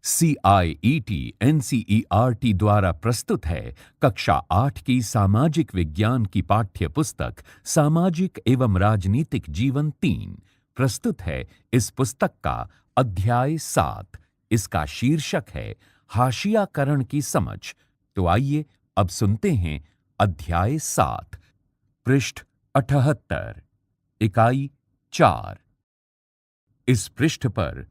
CIET NCERT द्वारा प्रस्तुत है कक्षा 8 की सामाजिक विज्ञान की पाठ्य पुस्तक सामाजिक एवं राजनीतिक जीवन 3। प्रस्तुत है इस पुस्तक का अध्याय 7। इसका शीर्षक है हाशियाकरण की समझ। तो आइए अब सुनते हैं अध्याय 7, पृष्ठ 78, इकाई 4। इस पृष्ठ पर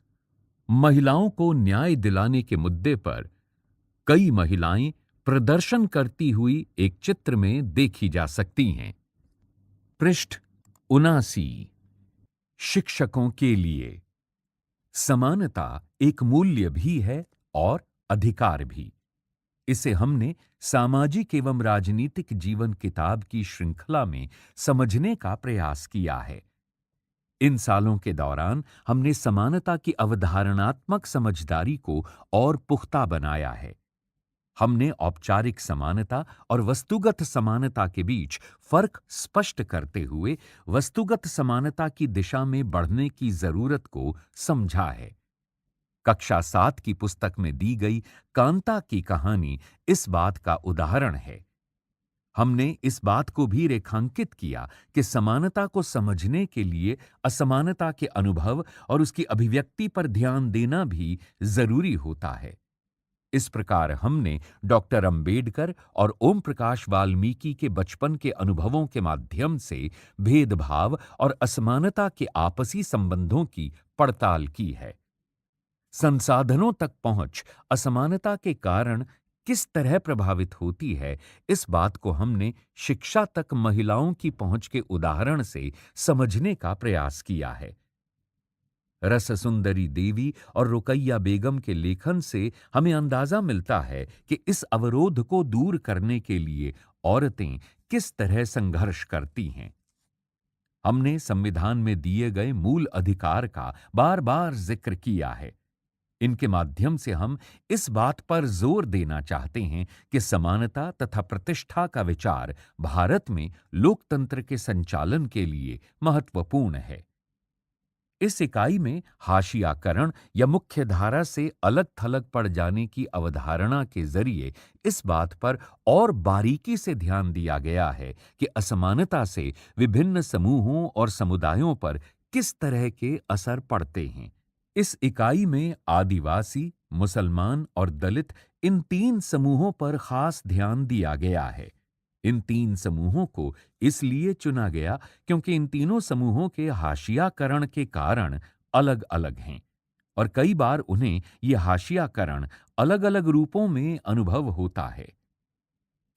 महिलाओं को न्याय दिलाने के मुद्दे पर कई महिलाएं प्रदर्शन करती हुई एक चित्र में देखी जा सकती हैं। पृष्ठ 79, शिक्षकों के लिए समानता एक मूल्य भी है और अधिकार भी। इसे हमने सामाजिक एवं राजनीतिक जीवन किताब की श्रृंखला में समझने का प्रयास किया है। इन सालों के दौरान हमने समानता की अवधारणात्मक समझदारी को और पुख्ता बनाया है। हमने औपचारिक समानता और वस्तुगत समानता के बीच फर्क स्पष्ट करते हुए वस्तुगत समानता की दिशा में बढ़ने की जरूरत को समझा है। कक्षा 7 की पुस्तक में दी गई कांता की कहानी इस बात का उदाहरण है। हमने इस बात को भी रेखांकित किया कि समानता को समझने के लिए असमानता के अनुभव और उसकी अभिव्यक्ति पर ध्यान देना भी जरूरी होता है। इस प्रकार हमने डॉक्टर अंबेडकर और ओम प्रकाश वाल्मीकि के बचपन के अनुभवों के माध्यम से भेदभाव और असमानता के आपसी संबंधों की पड़ताल की है। संसाधनों तक पहुंच असमानता के कारण किस तरह प्रभावित होती है, इस बात को हमने शिक्षा तक महिलाओं की पहुंच के उदाहरण से समझने का प्रयास किया है। रस सुंदरी देवी और रुकैया बेगम के लेखन से हमें अंदाजा मिलता है कि इस अवरोध को दूर करने के लिए औरतें किस तरह संघर्ष करती हैं। हमने संविधान में दिए गए मूल अधिकार का बार बार जिक्र किया है। इनके माध्यम से हम इस बात पर जोर देना चाहते हैं कि समानता तथा प्रतिष्ठा का विचार भारत में लोकतंत्र के संचालन के लिए महत्वपूर्ण है। इस इकाई में हाशियाकरण या मुख्य धारा से अलग थलग पड़ जाने की अवधारणा के जरिए इस बात पर और बारीकी से ध्यान दिया गया है कि असमानता से विभिन्न समूहों और समुदायों पर किस तरह के असर पड़ते हैं। इस इकाई में आदिवासी, मुसलमान और दलित इन 3 समूहों पर खास ध्यान दिया गया है। इन 3 समूहों को इसलिए चुना गया क्योंकि इन तीनों समूहों के हाशियाकरण के कारण अलग-अलग हैं और कई बार उन्हें यह हाशियाकरण अलग-अलग रूपों में अनुभव होता है।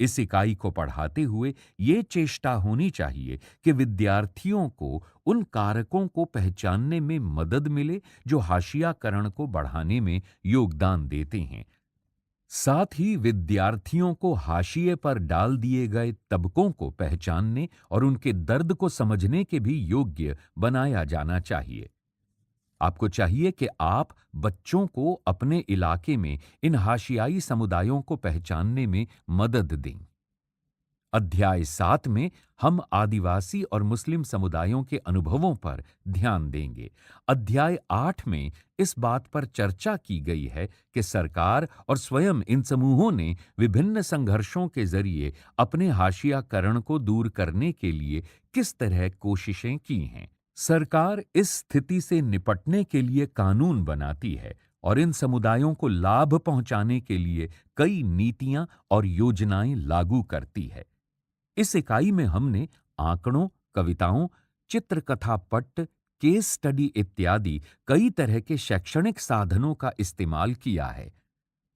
इस इकाई को पढ़ाते हुए ये चेष्टा होनी चाहिए कि विद्यार्थियों को उन कारकों को पहचानने में मदद मिले जो हाशियाकरण को बढ़ाने में योगदान देते हैं। साथ ही विद्यार्थियों को हाशिए पर डाल दिए गए तबकों को पहचानने और उनके दर्द को समझने के भी योग्य बनाया जाना चाहिए। आपको चाहिए कि आप बच्चों को अपने इलाके में इन हाशियाई समुदायों को पहचानने में मदद दें। अध्याय 7 में हम आदिवासी और मुस्लिम समुदायों के अनुभवों पर ध्यान देंगे। अध्याय 8 में इस बात पर चर्चा की गई है कि सरकार और स्वयं इन समूहों ने विभिन्न संघर्षों के जरिए अपने हाशियाकरण को दूर करने के लिए किस तरह कोशिशें की हैं। सरकार इस स्थिति से निपटने के लिए कानून बनाती है और इन समुदायों को लाभ पहुंचाने के लिए कई नीतियां और योजनाएं लागू करती है। इस इकाई में हमने आंकड़ों, कविताओं, चित्रकथा पट्ट, केस स्टडी इत्यादि कई तरह के शैक्षणिक साधनों का इस्तेमाल किया है।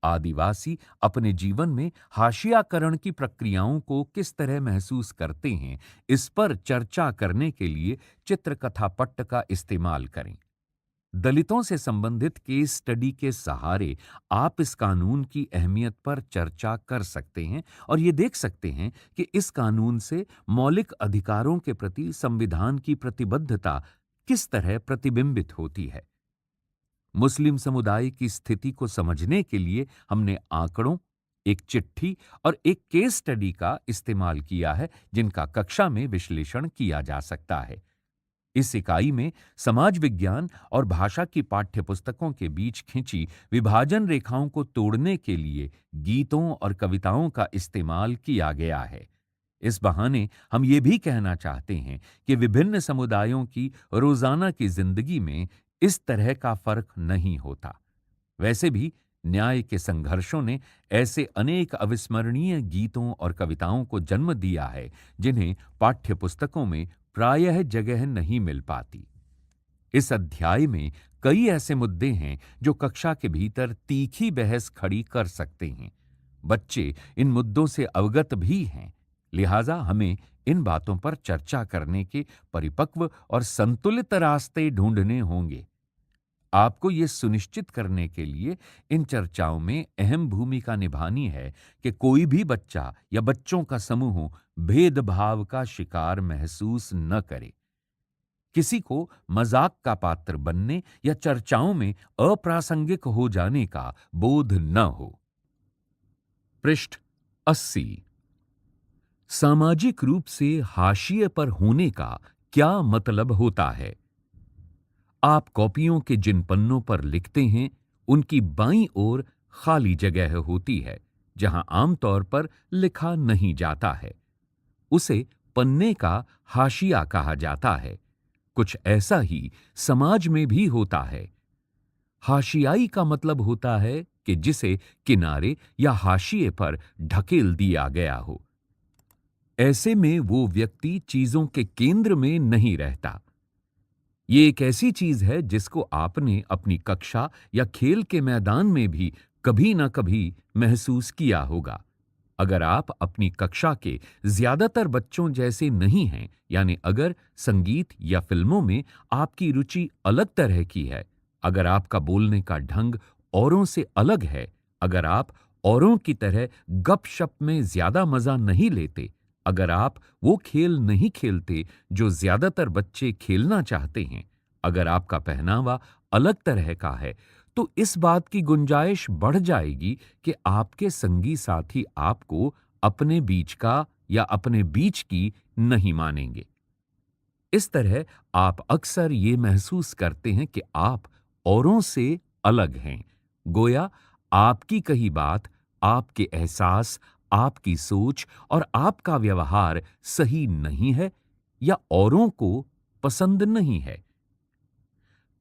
आदिवासी अपने जीवन में हाशियाकरण की प्रक्रियाओं को किस तरह महसूस करते हैं, इस पर चर्चा करने के लिए चित्रकथा पट्ट का इस्तेमाल करें। दलितों से संबंधित केस स्टडी के सहारे आप इस कानून की अहमियत पर चर्चा कर सकते हैं और ये देख सकते हैं कि इस कानून से मौलिक अधिकारों के प्रति संविधान की प्रतिबद्धता किस तरह प्रतिबिंबित होती है। मुस्लिम समुदाय की स्थिति को समझने के लिए हमने आंकड़ों, एक चिट्ठी और एक केस स्टडी का इस्तेमाल किया है जिनका कक्षा में विश्लेषण किया जा सकता है। इस इकाई में समाज विज्ञान और भाषा की पाठ्य पुस्तकों के बीच खिंची विभाजन रेखाओं को तोड़ने के लिए गीतों और कविताओं का इस्तेमाल किया गया है। इस बहाने हम ये भी कहना चाहते हैं कि विभिन्न समुदायों की रोजाना की जिंदगी में इस तरह का फर्क नहीं होता। वैसे भी न्याय के संघर्षों ने ऐसे अनेक अविस्मरणीय गीतों और कविताओं को जन्म दिया है जिन्हें पाठ्य पुस्तकों में प्रायः जगह नहीं मिल पाती। इस अध्याय में कई ऐसे मुद्दे हैं जो कक्षा के भीतर तीखी बहस खड़ी कर सकते हैं। बच्चे इन मुद्दों से अवगत भी हैं, लिहाजा हमें इन बातों पर चर्चा करने के परिपक्व और संतुलित रास्ते ढूंढने होंगे। आपको ये सुनिश्चित करने के लिए इन चर्चाओं में अहम भूमिका निभानी है कि कोई भी बच्चा या बच्चों का समूह भेदभाव का शिकार महसूस न करे, किसी को मजाक का पात्र बनने या चर्चाओं में अप्रासंगिक हो जाने का बोध न हो। पृष्ठ 80। सामाजिक रूप से हाशिए पर होने का क्या मतलब होता है? आप कॉपियों के जिन पन्नों पर लिखते हैं, उनकी बाईं ओर खाली जगह होती है जहां आमतौर पर लिखा नहीं जाता है। उसे पन्ने का हाशिया कहा जाता है। कुछ ऐसा ही समाज में भी होता है। हाशियाई का मतलब होता है कि जिसे किनारे या हाशिए पर ढकेल दिया गया हो। ऐसे में वो व्यक्ति चीजों के केंद्र में नहीं रहता। ये एक ऐसी चीज है जिसको आपने अपनी कक्षा या खेल के मैदान में भी कभी ना कभी महसूस किया होगा। अगर आप अपनी कक्षा के ज्यादातर बच्चों जैसे नहीं हैं, यानी अगर संगीत या फिल्मों में आपकी रुचि अलग तरह की है, अगर आपका बोलने का ढंग औरों से अलग है, अगर आप औरों की तरह गपशप में ज्यादा मजा नहीं लेते, अगर आप वो खेल नहीं खेलते जो ज्यादातर बच्चे खेलना चाहते हैं, अगर आपका पहनावा अलग तरह का है, तो इस बात की गुंजाइश बढ़ जाएगी कि आपके संगी साथी आपको अपने बीच का या अपने बीच की नहीं मानेंगे। इस तरह आप अक्सर ये महसूस करते हैं कि आप औरों से अलग हैं। गोया आपकी कही बात, आपके एहसास, आपकी सोच और आपका व्यवहार सही नहीं है या औरों को पसंद नहीं है।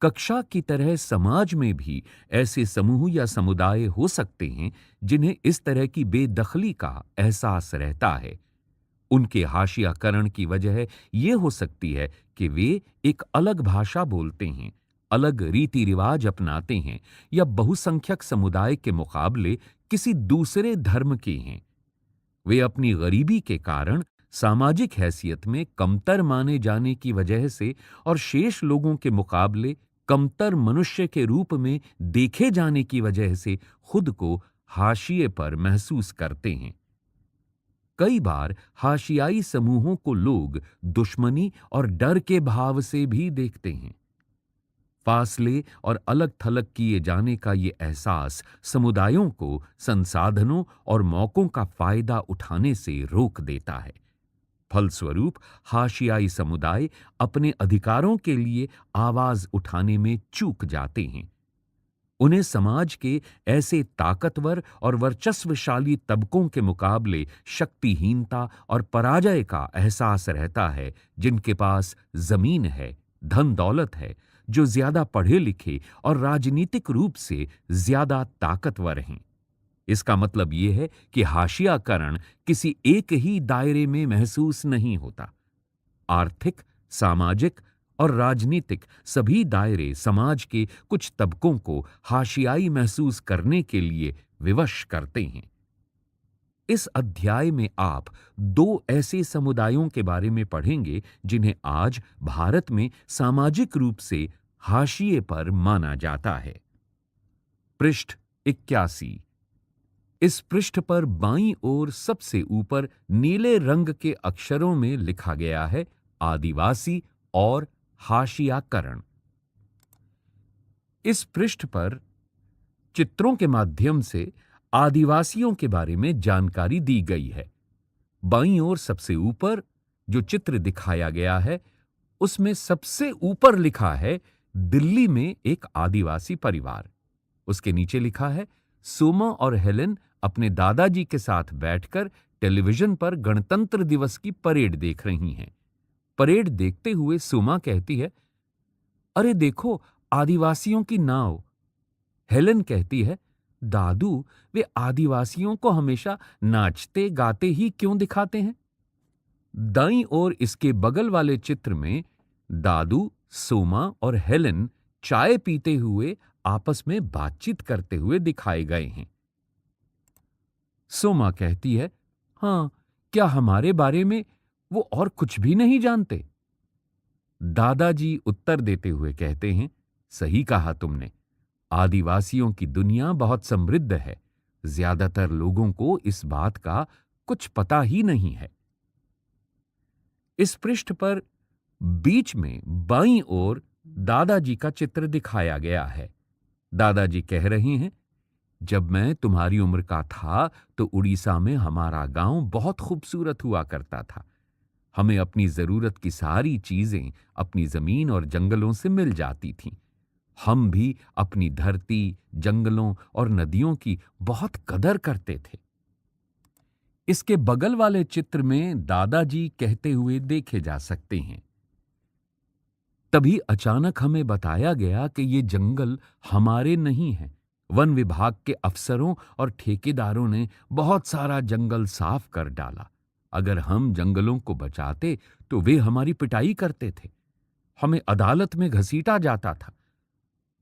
कक्षा की तरह समाज में भी ऐसे समूह या समुदाय हो सकते हैं जिन्हें इस तरह की बेदखली का एहसास रहता है। उनके हाशियाकरण की वजह यह हो सकती है कि वे एक अलग भाषा बोलते हैं, अलग रीति रिवाज अपनाते हैं या बहुसंख्यक समुदाय के मुकाबले किसी दूसरे धर्म के हैं। वे अपनी गरीबी के कारण सामाजिक हैसियत में कमतर माने जाने की वजह से और शेष लोगों के मुकाबले कमतर मनुष्य के रूप में देखे जाने की वजह से खुद को हाशिए पर महसूस करते हैं। कई बार हाशियाई समूहों को लोग दुश्मनी और डर के भाव से भी देखते हैं। फासले और अलग थलग किए जाने का ये एहसास समुदायों को संसाधनों और मौकों का फायदा उठाने से रोक देता है। फलस्वरूप हाशियाई समुदाय अपने अधिकारों के लिए आवाज उठाने में चूक जाते हैं। उन्हें समाज के ऐसे ताकतवर और वर्चस्वशाली तबकों के मुकाबले शक्तिहीनता और पराजय का एहसास रहता है, जिनके पास जमीन है, धन दौलत है, जो ज्यादा पढ़े लिखे और राजनीतिक रूप से ज्यादा ताकतवर हैं। इसका मतलब यह है कि हाशियाकरण किसी एक ही दायरे में महसूस नहीं होता। आर्थिक, सामाजिक और राजनीतिक सभी दायरे समाज के कुछ तबकों को हाशियाई महसूस करने के लिए विवश करते हैं। इस अध्याय में आप दो ऐसे समुदायों के बारे में पढ़ेंगे जिन्हें आज भारत में सामाजिक रूप से हाशिए पर माना जाता है। पृष्ठ 81। इस पृष्ठ पर बाईं ओर सबसे ऊपर नीले रंग के अक्षरों में लिखा गया है आदिवासी और हाशियाकरण। इस पृष्ठ पर चित्रों के माध्यम से आदिवासियों के बारे में जानकारी दी गई है। बाईं ओर सबसे ऊपर जो चित्र दिखाया गया है उसमें सबसे ऊपर लिखा है दिल्ली में एक आदिवासी परिवार। उसके नीचे लिखा है सोमा और हेलेन अपने दादाजी के साथ बैठकर टेलीविजन पर गणतंत्र दिवस की परेड देख रही हैं। परेड देखते हुए सोमा कहती है, अरे देखो, आदिवासियों की नाव। हेलेन कहती है, दादू, वे आदिवासियों को हमेशा नाचते गाते ही क्यों दिखाते हैं? दाईं ओर इसके बगल वाले चित्र में दादू, सोमा और हेलेन चाय पीते हुए आपस में बातचीत करते हुए दिखाए गए हैं। सोमा कहती है, हां, क्या हमारे बारे में वो और कुछ भी नहीं जानते? दादाजी उत्तर देते हुए कहते हैं, सही कहा तुमने। आदिवासियों की दुनिया बहुत समृद्ध है। ज्यादातर लोगों को इस बात का कुछ पता ही नहीं है। इस पृष्ठ पर बीच में बाईं ओर दादाजी का चित्र दिखाया गया है। दादाजी कह रहे हैं, जब मैं तुम्हारी उम्र का था तो उड़ीसा में हमारा गांव बहुत खूबसूरत हुआ करता था। हमें अपनी जरूरत की सारी चीजें अपनी जमीन और जंगलों से मिल जाती थीं। हम भी अपनी धरती, जंगलों और नदियों की बहुत कदर करते थे। इसके बगल वाले चित्र में दादाजी कहते हुए देखे जा सकते हैं, तभी अचानक हमें बताया गया कि ये जंगल हमारे नहीं हैं। वन विभाग के अफसरों और ठेकेदारों ने बहुत सारा जंगल साफ कर डाला। अगर हम जंगलों को बचाते तो वे हमारी पिटाई करते थे। हमें अदालत में घसीटा जाता था।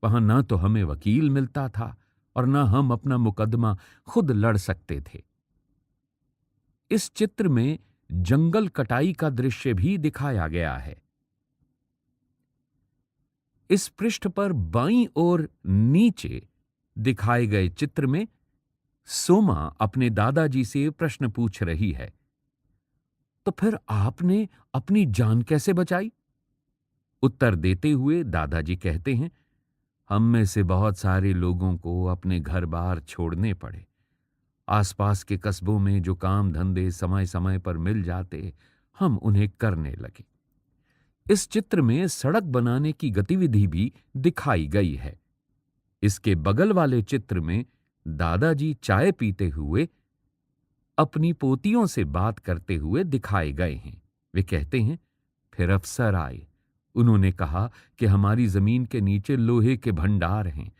वहां न तो हमें वकील मिलता था और न हम अपना मुकदमा खुद लड़ सकते थे। इस चित्र में जंगल कटाई का दृश्य भी दिखाया गया है। इस पृष्ठ पर बाईं ओर नीचे दिखाए गए चित्र में सोमा अपने दादाजी से प्रश्न पूछ रही है, तो फिर आपने अपनी जान कैसे बचाई? उत्तर देते हुए दादाजी कहते हैं, हम में से बहुत सारे लोगों को अपने घर बार छोड़ने पड़े। आसपास के कस्बों में जो काम धंधे समय समय पर मिल जाते, हम उन्हें करने लगे। इस चित्र में सड़क बनाने की गतिविधि भी दिखाई गई है। इसके बगल वाले चित्र में दादाजी चाय पीते हुए अपनी पोतियों से बात करते हुए दिखाए गए हैं। वे कहते हैं, फिर अफसर आए। उन्होंने कहा कि हमारी जमीन के नीचे लोहे के भंडार हैं।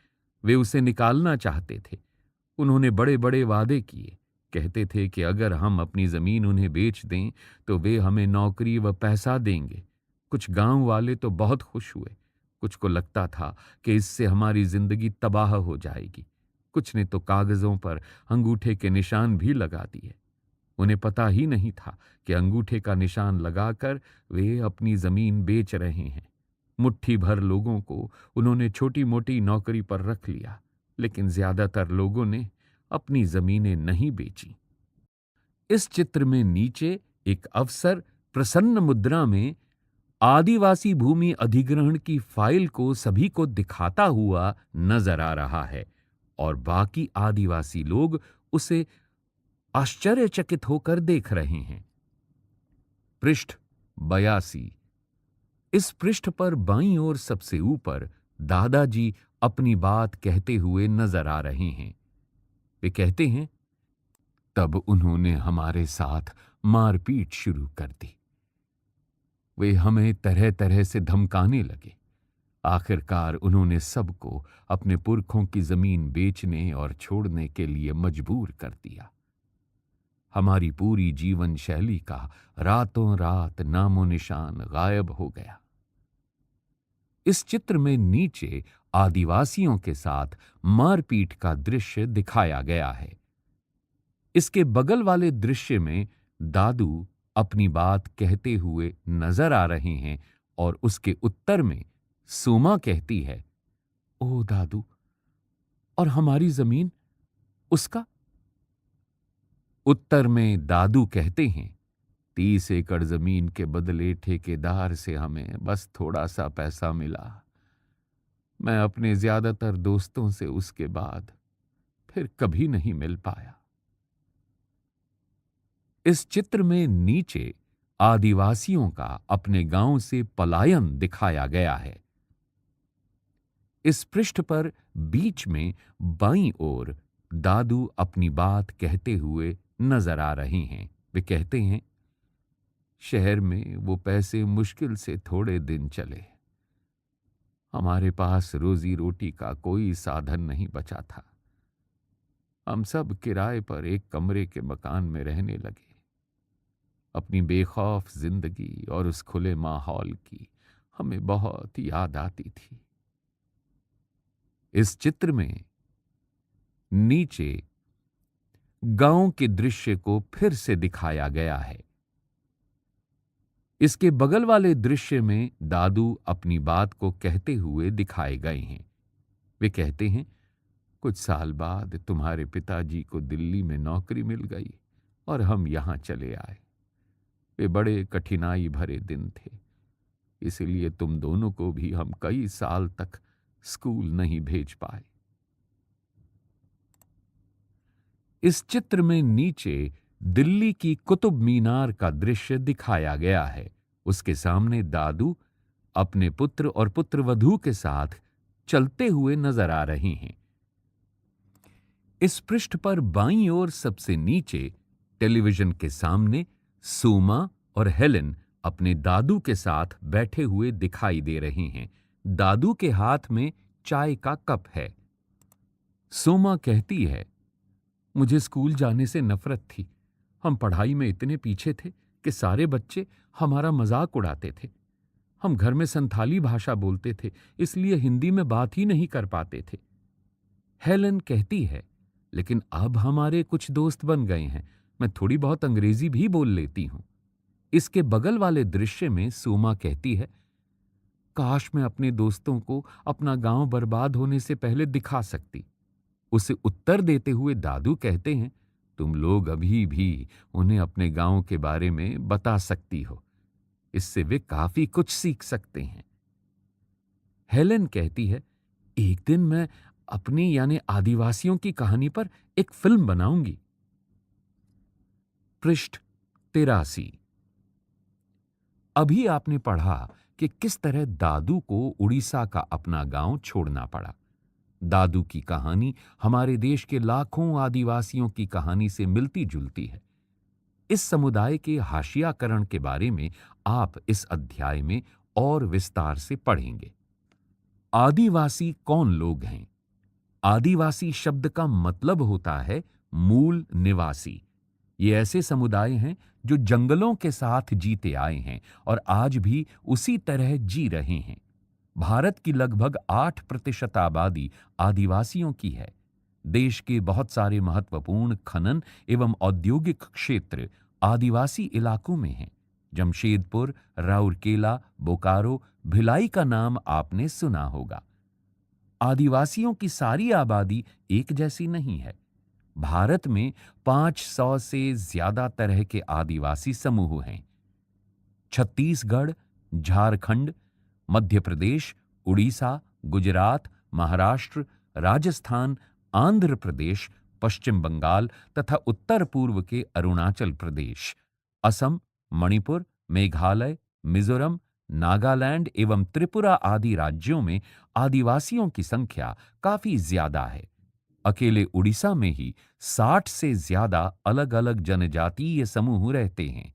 वे उसे निकालना चाहते थे। उन्होंने बड़े बड़े वादे किए। कहते थे कि अगर हम अपनी जमीन उन्हें बेच दें तो वे हमें नौकरी व पैसा देंगे। कुछ गांव वाले तो बहुत खुश हुए। कुछ को लगता था कि इससे हमारी जिंदगी तबाह हो जाएगी। कुछ ने तो कागजों पर अंगूठे के निशान भी लगा दिए। उन्हें पता ही नहीं था कि अंगूठे का निशान लगाकर वे अपनी जमीन बेच रहे हैं। मुट्ठी भर लोगों को उन्होंने छोटी मोटी नौकरी पर रख लिया, लेकिन ज्यादातर लोगों ने अपनी जमीनें नहीं बेची। इस चित्र में नीचे एक अफसर प्रसन्न मुद्रा में आदिवासी भूमि अधिग्रहण की फाइल को सभी को दिखाता हुआ नजर आ रहा है और बाकी आदिवासी लोग उसे आश्चर्यचकित होकर देख रहे हैं। पृष्ठ 82। इस पृष्ठ पर बाईं ओर सबसे ऊपर दादाजी अपनी बात कहते हुए नजर आ रहे हैं। वे कहते हैं, तब उन्होंने हमारे साथ मारपीट शुरू कर दी। वे हमें तरह तरह से धमकाने लगे। आखिरकार उन्होंने सबको अपने पुरखों की जमीन बेचने और छोड़ने के लिए मजबूर कर दिया। हमारी पूरी जीवन शैली का रातों रात नामो निशान गायब हो गया। इस चित्र में नीचे आदिवासियों के साथ मारपीट का दृश्य दिखाया गया है। इसके बगल वाले दृश्य में दादू अपनी बात कहते हुए नजर आ रहे हैं और उसके उत्तर में सोमा कहती है, ओ दादू, और हमारी जमीन उसका? उत्तर में दादू कहते हैं, 30 एकड़ जमीन के बदले ठेकेदार से हमें बस थोड़ा सा पैसा मिला। मैं अपने ज्यादातर दोस्तों से उसके बाद फिर कभी नहीं मिल पाया। इस चित्र में नीचे आदिवासियों का अपने गांव से पलायन दिखाया गया है। इस पृष्ठ पर बीच में बाईं ओर दादू अपनी बात कहते हुए नजर आ रहे हैं। वे कहते हैं, शहर में वो पैसे मुश्किल से थोड़े दिन चले। हमारे पास रोजी रोटी का कोई साधन नहीं बचा था। हम सब किराए पर एक कमरे के मकान में रहने लगे। अपनी बेखौफ जिंदगी और उस खुले माहौल की हमें बहुत याद आती थी। इस चित्र में नीचे गांव के दृश्य को फिर से दिखाया गया है। इसके बगल वाले दृश्य में दादू अपनी बात को कहते हुए दिखाए गए हैं। वे कहते हैं, कुछ साल बाद तुम्हारे पिताजी को दिल्ली में नौकरी मिल गई और हम यहां चले आए। वे बड़े कठिनाई भरे दिन थे, इसलिए तुम दोनों को भी हम कई साल तक स्कूल नहीं भेज पाए। इस चित्र में नीचे दिल्ली की कुतुब मीनार का दृश्य दिखाया गया है। उसके सामने दादू अपने पुत्र और पुत्रवधू के साथ चलते हुए नजर आ रहे हैं। इस पृष्ठ पर बाईं ओर सबसे नीचे टेलीविजन के सामने सोमा और हेलेन अपने दादू के साथ बैठे हुए दिखाई दे रहे हैं। दादू के हाथ में चाय का कप है। सोमा कहती है, मुझे स्कूल जाने से नफरत थी। हम पढ़ाई में इतने पीछे थे कि सारे बच्चे हमारा मजाक उड़ाते थे। हम घर में संथाली भाषा बोलते थे, इसलिए हिंदी में बात ही नहीं कर पाते थे। हेलेन कहती है, लेकिन अब हमारे कुछ दोस्त बन गए हैं। मैं थोड़ी बहुत अंग्रेजी भी बोल लेती हूं। इसके बगल वाले दृश्य में सोमा कहती है, काश मैं अपने दोस्तों को अपना गांव बर्बाद होने से पहले दिखा सकती। उसे उत्तर देते हुए दादू कहते हैं, तुम लोग अभी भी उन्हें अपने गांव के बारे में बता सकती हो। इससे वे काफी कुछ सीख सकते हैं। हेलेन कहती है, एक दिन मैं अपनी यानी आदिवासियों की कहानी पर एक फिल्म बनाऊंगी। पृष्ठ 83। अभी आपने पढ़ा कि किस तरह दादू को उड़ीसा का अपना गांव छोड़ना पड़ा। दादू की कहानी हमारे देश के लाखों आदिवासियों की कहानी से मिलती जुलती है। इस समुदाय के हाशियाकरण के बारे में आप इस अध्याय में और विस्तार से पढ़ेंगे। आदिवासी कौन लोग हैं? आदिवासी शब्द का मतलब होता है मूल निवासी। ये ऐसे समुदाय हैं जो जंगलों के साथ जीते आए हैं और आज भी उसी तरह जी रहे हैं। भारत की लगभग 8% आबादी आदिवासियों की है। देश के बहुत सारे महत्वपूर्ण खनन एवं औद्योगिक क्षेत्र आदिवासी इलाकों में हैं। जमशेदपुर, राउरकेला, बोकारो, भिलाई का नाम आपने सुना होगा। आदिवासियों की सारी आबादी एक जैसी नहीं है। भारत में 500 से ज्यादा तरह के आदिवासी समूह हैं। छत्तीसगढ़, झारखंड, मध्य प्रदेश, उड़ीसा, गुजरात, महाराष्ट्र, राजस्थान, आंध्र प्रदेश, पश्चिम बंगाल तथा उत्तर पूर्व के अरुणाचल प्रदेश, असम, मणिपुर, मेघालय, मिजोरम, नागालैंड एवं त्रिपुरा आदि राज्यों में आदिवासियों की संख्या काफी ज्यादा है। अकेले उड़ीसा में ही 60 से ज्यादा अलग-अलग जनजातीय समूह रहते हैं।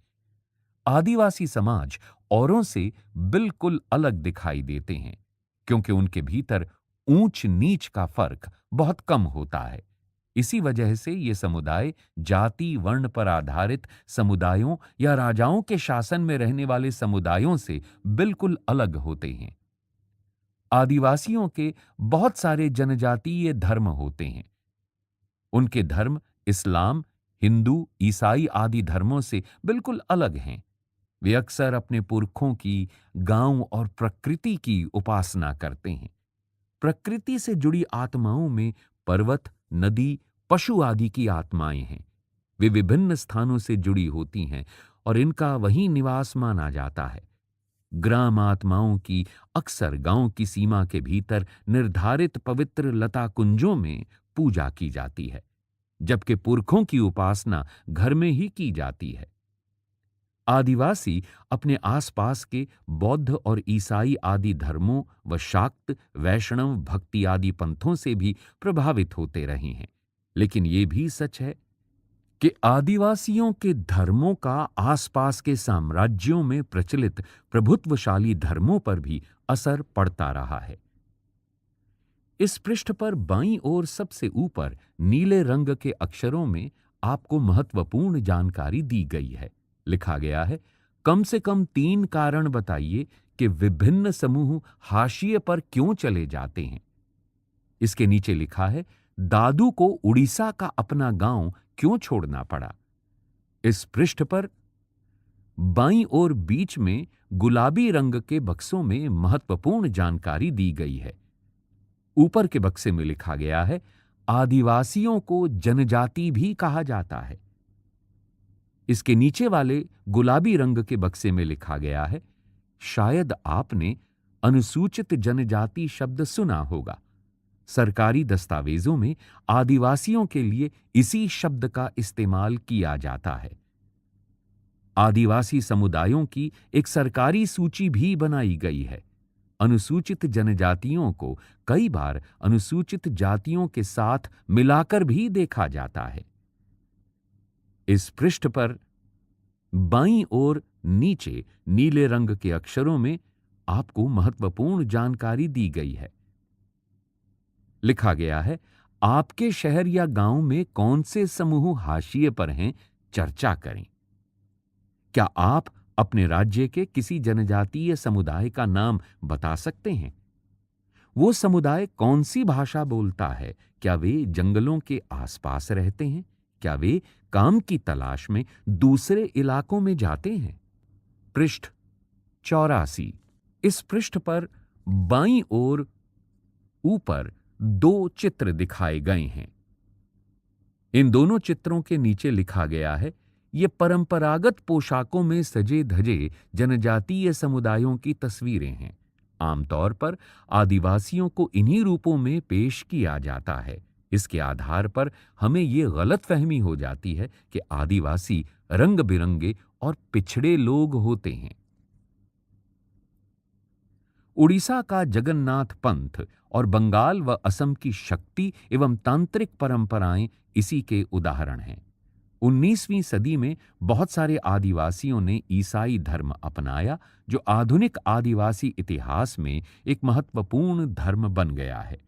आदिवासी समाज औरों से बिल्कुल अलग दिखाई देते हैं, क्योंकि उनके भीतर ऊंच नीच का फर्क बहुत कम होता है। इसी वजह से ये समुदाय जाति वर्ण पर आधारित समुदायों या राजाओं के शासन में रहने वाले समुदायों से बिल्कुल अलग होते हैं। आदिवासियों के बहुत सारे जनजातीय धर्म होते हैं। उनके धर्म इस्लाम, हिंदू, ईसाई आदि धर्मों से बिल्कुल अलग हैं। वे अक्सर अपने पुरखों की, गांव और प्रकृति की उपासना करते हैं। प्रकृति से जुड़ी आत्माओं में पर्वत, नदी, पशु आदि की आत्माएं हैं। वे विभिन्न स्थानों से जुड़ी होती हैं और इनका वहीं निवास माना जाता है। ग्राम आत्माओं की अक्सर गांव की सीमा के भीतर निर्धारित पवित्र लता कुंजों में पूजा की जाती है, जबकि पुरखों की उपासना घर में ही की जाती है। आदिवासी अपने आसपास के बौद्ध और ईसाई आदि धर्मों व शाक्त, वैष्णव, भक्ति आदि पंथों से भी प्रभावित होते रहे हैं। लेकिन ये भी सच है कि आदिवासियों के धर्मों का आसपास के साम्राज्यों में प्रचलित प्रभुत्वशाली धर्मों पर भी असर पड़ता रहा है। इस पृष्ठ पर बाईं ओर सबसे ऊपर नीले रंग के अक्षरों में आपको महत्वपूर्ण जानकारी दी गई है। लिखा गया है, कम से कम 3 कारण बताइए कि विभिन्न समूह हाशिए पर क्यों चले जाते हैं। इसके नीचे लिखा है, दादू को उड़ीसा का अपना गांव क्यों छोड़ना पड़ा। इस पृष्ठ पर बाईं ओर बीच में गुलाबी रंग के बक्सों में महत्वपूर्ण जानकारी दी गई है। ऊपर के बक्से में लिखा गया है, आदिवासियों को जनजाति भी कहा जाता है। इसके नीचे वाले गुलाबी रंग के बक्से में लिखा गया है, शायद आपने अनुसूचित जनजाति शब्द सुना होगा। सरकारी दस्तावेजों में आदिवासियों के लिए इसी शब्द का इस्तेमाल किया जाता है। आदिवासी समुदायों की एक सरकारी सूची भी बनाई गई है। अनुसूचित जनजातियों को कई बार अनुसूचित जातियों के साथ मिलाकर भी देखा जाता है। इस पृष्ठ पर बाईं ओर नीचे नीले रंग के अक्षरों में आपको महत्वपूर्ण जानकारी दी गई है। लिखा गया है, आपके शहर या गांव में कौन से समूह हाशिए पर हैं, चर्चा करें। क्या आप अपने राज्य के किसी जनजातीय समुदाय का नाम बता सकते हैं? वो समुदाय कौन सी भाषा बोलता है? क्या वे जंगलों के आसपास रहते हैं? क्या वे काम की तलाश में दूसरे इलाकों में जाते हैं? पृष्ठ 84। इस पृष्ठ पर बाईं ओर ऊपर 2 चित्र दिखाए गए हैं। इन दोनों चित्रों के नीचे लिखा गया है, ये परंपरागत पोशाकों में सजे धजे जनजातीय समुदायों की तस्वीरें हैं। आमतौर पर आदिवासियों को इन्हीं रूपों में पेश किया जाता है। इसके आधार पर हमें ये गलतफहमी हो जाती है कि आदिवासी रंग बिरंगे और पिछड़े लोग होते हैं। उड़ीसा का जगन्नाथ पंथ और बंगाल व असम की शक्ति एवं तांत्रिक परंपराएं इसी के उदाहरण हैं। 19वीं सदी में बहुत सारे आदिवासियों ने ईसाई धर्म अपनाया, जो आधुनिक आदिवासी इतिहास में एक महत्वपूर्ण धर्म बन गया है।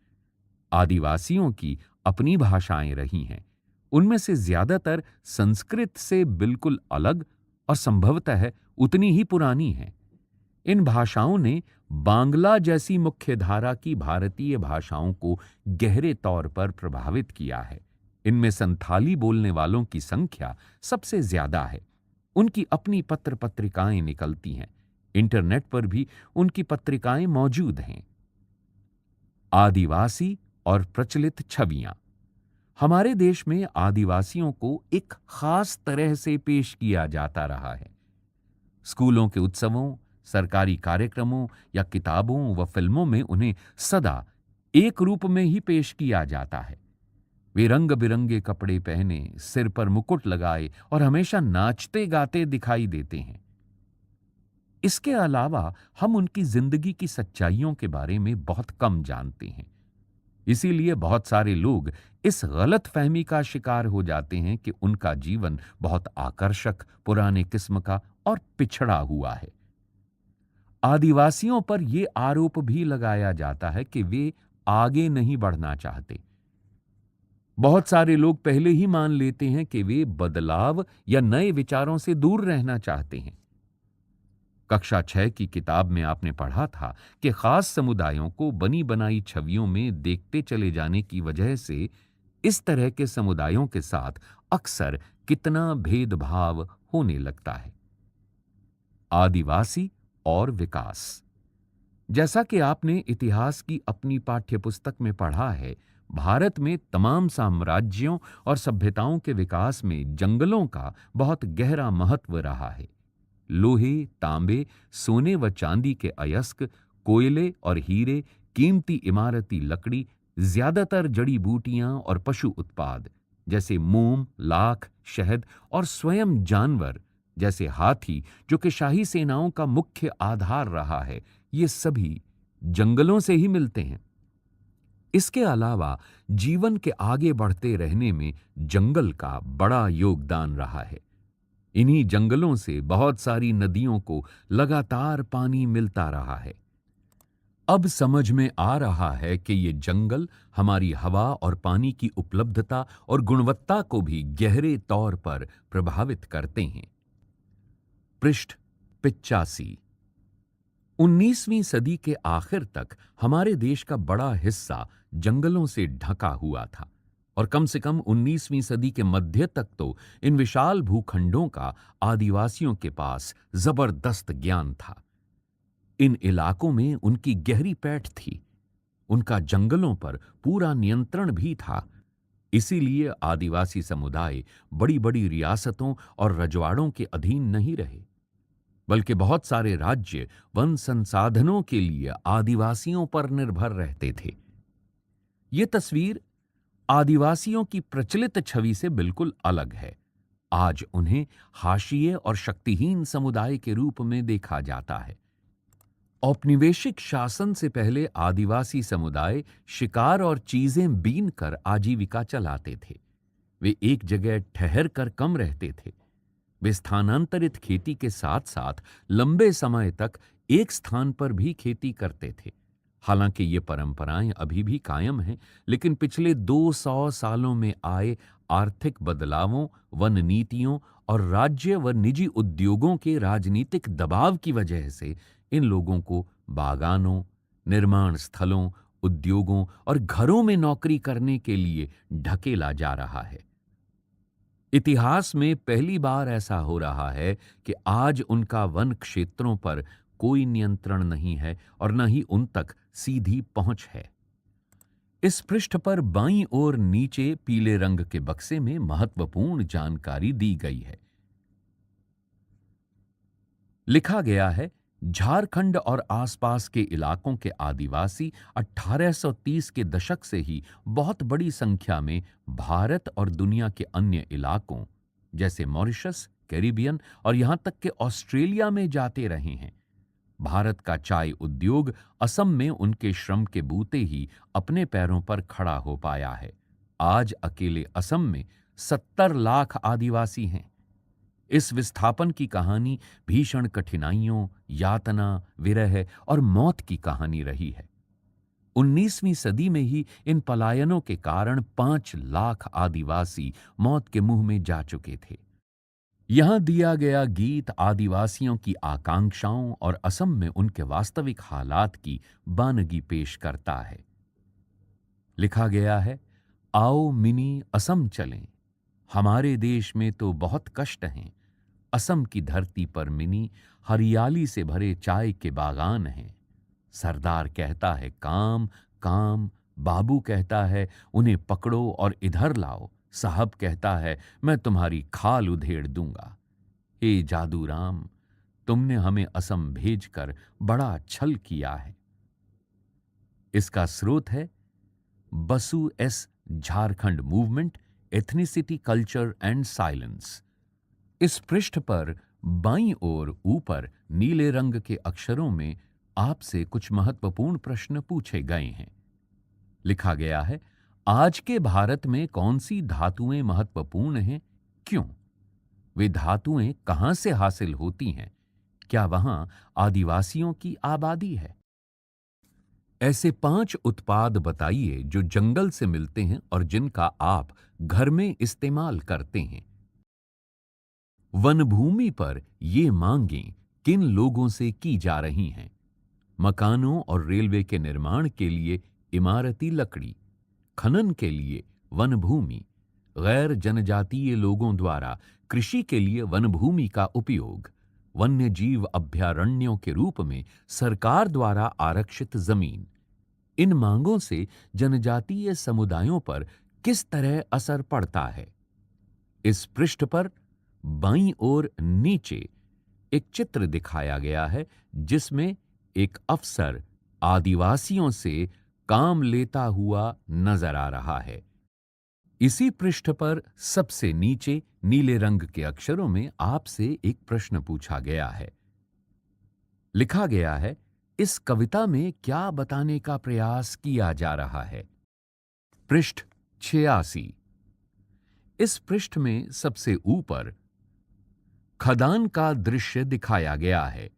आदिवासियों की अपनी भाषाएं रही हैं। उनमें से ज्यादातर संस्कृत से बिल्कुल अलग और संभवतः उतनी ही पुरानी हैं। इन भाषाओं ने बांग्ला जैसी मुख्यधारा की भारतीय भाषाओं को गहरे तौर पर प्रभावित किया है। इनमें संथाली बोलने वालों की संख्या सबसे ज्यादा है। उनकी अपनी पत्र पत्रिकाएं निकलती हैं। इंटरनेट पर भी उनकी पत्रिकाएं मौजूद हैं। आदिवासी और प्रचलित छवियां। हमारे देश में आदिवासियों को एक खास तरह से पेश किया जाता रहा है। स्कूलों के उत्सवों, सरकारी कार्यक्रमों या किताबों व फिल्मों में उन्हें सदा एक रूप में ही पेश किया जाता है। वे रंग बिरंगे कपड़े पहने, सिर पर मुकुट लगाए और हमेशा नाचते गाते दिखाई देते हैं। इसके अलावा हम उनकी जिंदगी की सच्चाइयों के बारे में बहुत कम जानते हैं। इसीलिए बहुत सारे लोग इस गलत फहमी का शिकार हो जाते हैं कि उनका जीवन बहुत आकर्षक, पुराने किस्म का और पिछड़ा हुआ है। आदिवासियों पर यह आरोप भी लगाया जाता है कि वे आगे नहीं बढ़ना चाहते। बहुत सारे लोग पहले ही मान लेते हैं कि वे बदलाव या नए विचारों से दूर रहना चाहते हैं। कक्षा 6 की किताब में आपने पढ़ा था कि खास समुदायों को बनी बनाई छवियों में देखते चले जाने की वजह से इस तरह के समुदायों के साथ अक्सर कितना भेदभाव होने लगता है। आदिवासी और विकास। जैसा कि आपने इतिहास की अपनी पाठ्यपुस्तक में पढ़ा है, भारत में तमाम साम्राज्यों और सभ्यताओं के विकास में जंगलों का बहुत गहरा महत्व रहा है। लोहे, तांबे, सोने व चांदी के अयस्क, कोयले और हीरे, कीमती इमारती लकड़ी, ज्यादातर जड़ी बूटियां और पशु उत्पाद जैसे मोम, लाख, शहद और स्वयं जानवर जैसे हाथी, जो कि शाही सेनाओं का मुख्य आधार रहा है, ये सभी जंगलों से ही मिलते हैं। इसके अलावा जीवन के आगे बढ़ते रहने में जंगल का बड़ा योगदान रहा है। इन्हीं जंगलों से बहुत सारी नदियों को लगातार पानी मिलता रहा है। अब समझ में आ रहा है कि ये जंगल हमारी हवा और पानी की उपलब्धता और गुणवत्ता को भी गहरे तौर पर प्रभावित करते हैं। पृष्ठ 85। 19वीं सदी के आखिर तक हमारे देश का बड़ा हिस्सा जंगलों से ढका हुआ था और कम से कम 19वीं सदी के मध्य तक तो इन विशाल भूखंडों का आदिवासियों के पास जबरदस्त ज्ञान था। इन इलाकों में उनकी गहरी पैठ थी, उनका जंगलों पर पूरा नियंत्रण भी था। इसीलिए आदिवासी समुदाय बड़ी-बड़ी रियासतों और रजवाड़ों के अधीन नहीं रहे, बल्कि बहुत सारे राज्य वन संसाधनों के लिए आदिवासियों पर निर्भर रहते थे। ये तस्वीर आदिवासियों की प्रचलित छवि से बिल्कुल अलग है। आज उन्हें हाशिए और शक्तिहीन समुदाय के रूप में देखा जाता है। औपनिवेशिक शासन से पहले आदिवासी समुदाय शिकार और चीजें बीन कर आजीविका चलाते थे। वे एक जगह ठहर कर कम रहते थे। वे स्थानांतरित खेती के साथ साथ लंबे समय तक एक स्थान पर भी खेती करते थे। हालांकि ये परंपराएं अभी भी कायम हैं, लेकिन पिछले 200 सालों में आए आर्थिक बदलावों, वन नीतियों और राज्य व निजी उद्योगों के राजनीतिक दबाव की वजह से इन लोगों को बागानों, निर्माण स्थलों, उद्योगों और घरों में नौकरी करने के लिए ढकेला जा रहा है। इतिहास में पहली बार ऐसा हो रहा है कि आज उनका वन क्षेत्रों पर कोई नियंत्रण नहीं है और न ही उन तक सीधी पहुंच है। इस पृष्ठ पर बाईं ओर नीचे पीले रंग के बक्से में महत्वपूर्ण जानकारी दी गई है। लिखा गया है, झारखंड और आसपास के इलाकों के आदिवासी 1830 के दशक से ही बहुत बड़ी संख्या में भारत और दुनिया के अन्य इलाकों जैसे मॉरिशस, कैरिबियन और यहां तक कि ऑस्ट्रेलिया में जाते रहे हैं। भारत का चाय उद्योग असम में उनके श्रम के बूते ही अपने पैरों पर खड़ा हो पाया है। आज अकेले असम में 70 लाख आदिवासी हैं। इस विस्थापन की कहानी भीषण कठिनाइयों, यातना, विरह और मौत की कहानी रही है। 19वीं सदी में ही इन पलायनों के कारण 5 लाख आदिवासी मौत के मुंह में जा चुके थे। यहां दिया गया गीत आदिवासियों की आकांक्षाओं और असम में उनके वास्तविक हालात की बानगी पेश करता है। लिखा गया है, आओ मिनी असम चलें, हमारे देश में तो बहुत कष्ट हैं। असम की धरती पर मिनी हरियाली से भरे चाय के बागान हैं। सरदार कहता है काम काम, बाबू कहता है उन्हें पकड़ो और इधर लाओ, साहब कहता है मैं तुम्हारी खाल उधेड़ दूंगा। हे जादू राम, तुमने हमें असम भेजकर बड़ा छल किया है। इसका स्रोत है Basu S Jharkhand movement, ethnicity, culture and silence. इस पृष्ठ पर बाईं ओर ऊपर नीले रंग के अक्षरों में आपसे कुछ महत्वपूर्ण प्रश्न पूछे गए हैं। लिखा गया है, आज के भारत में कौन सी धातुएं महत्वपूर्ण हैं, क्यों? वे धातुएं कहां से हासिल होती हैं? क्या वहां आदिवासियों की आबादी है? ऐसे 5 उत्पाद बताइए जो जंगल से मिलते हैं और जिनका आप घर में इस्तेमाल करते हैं। वनभूमि पर ये मांगें किन लोगों से की जा रही हैं? मकानों और रेलवे के निर्माण के लिए इमारती लकड़ी, खनन के लिए वनभूमि, गैर जनजातीय लोगों द्वारा कृषि के लिए वनभूमि का उपयोग, वन्य जीव अभयारण्यों के रूप में सरकार द्वारा आरक्षित जमीन। इन मांगों से जनजातीय समुदायों पर किस तरह असर पड़ता है? इस पृष्ठ पर बाईं ओर नीचे एक चित्र दिखाया गया है जिसमें एक अफसर आदिवासियों से काम लेता हुआ नजर आ रहा है। इसी पृष्ठ पर सबसे नीचे नीले रंग के अक्षरों में आपसे एक प्रश्न पूछा गया है। लिखा गया है, इस कविता में क्या बताने का प्रयास किया जा रहा है? पृष्ठ 86। इस पृष्ठ में सबसे ऊपर खदान का दृश्य दिखाया गया है।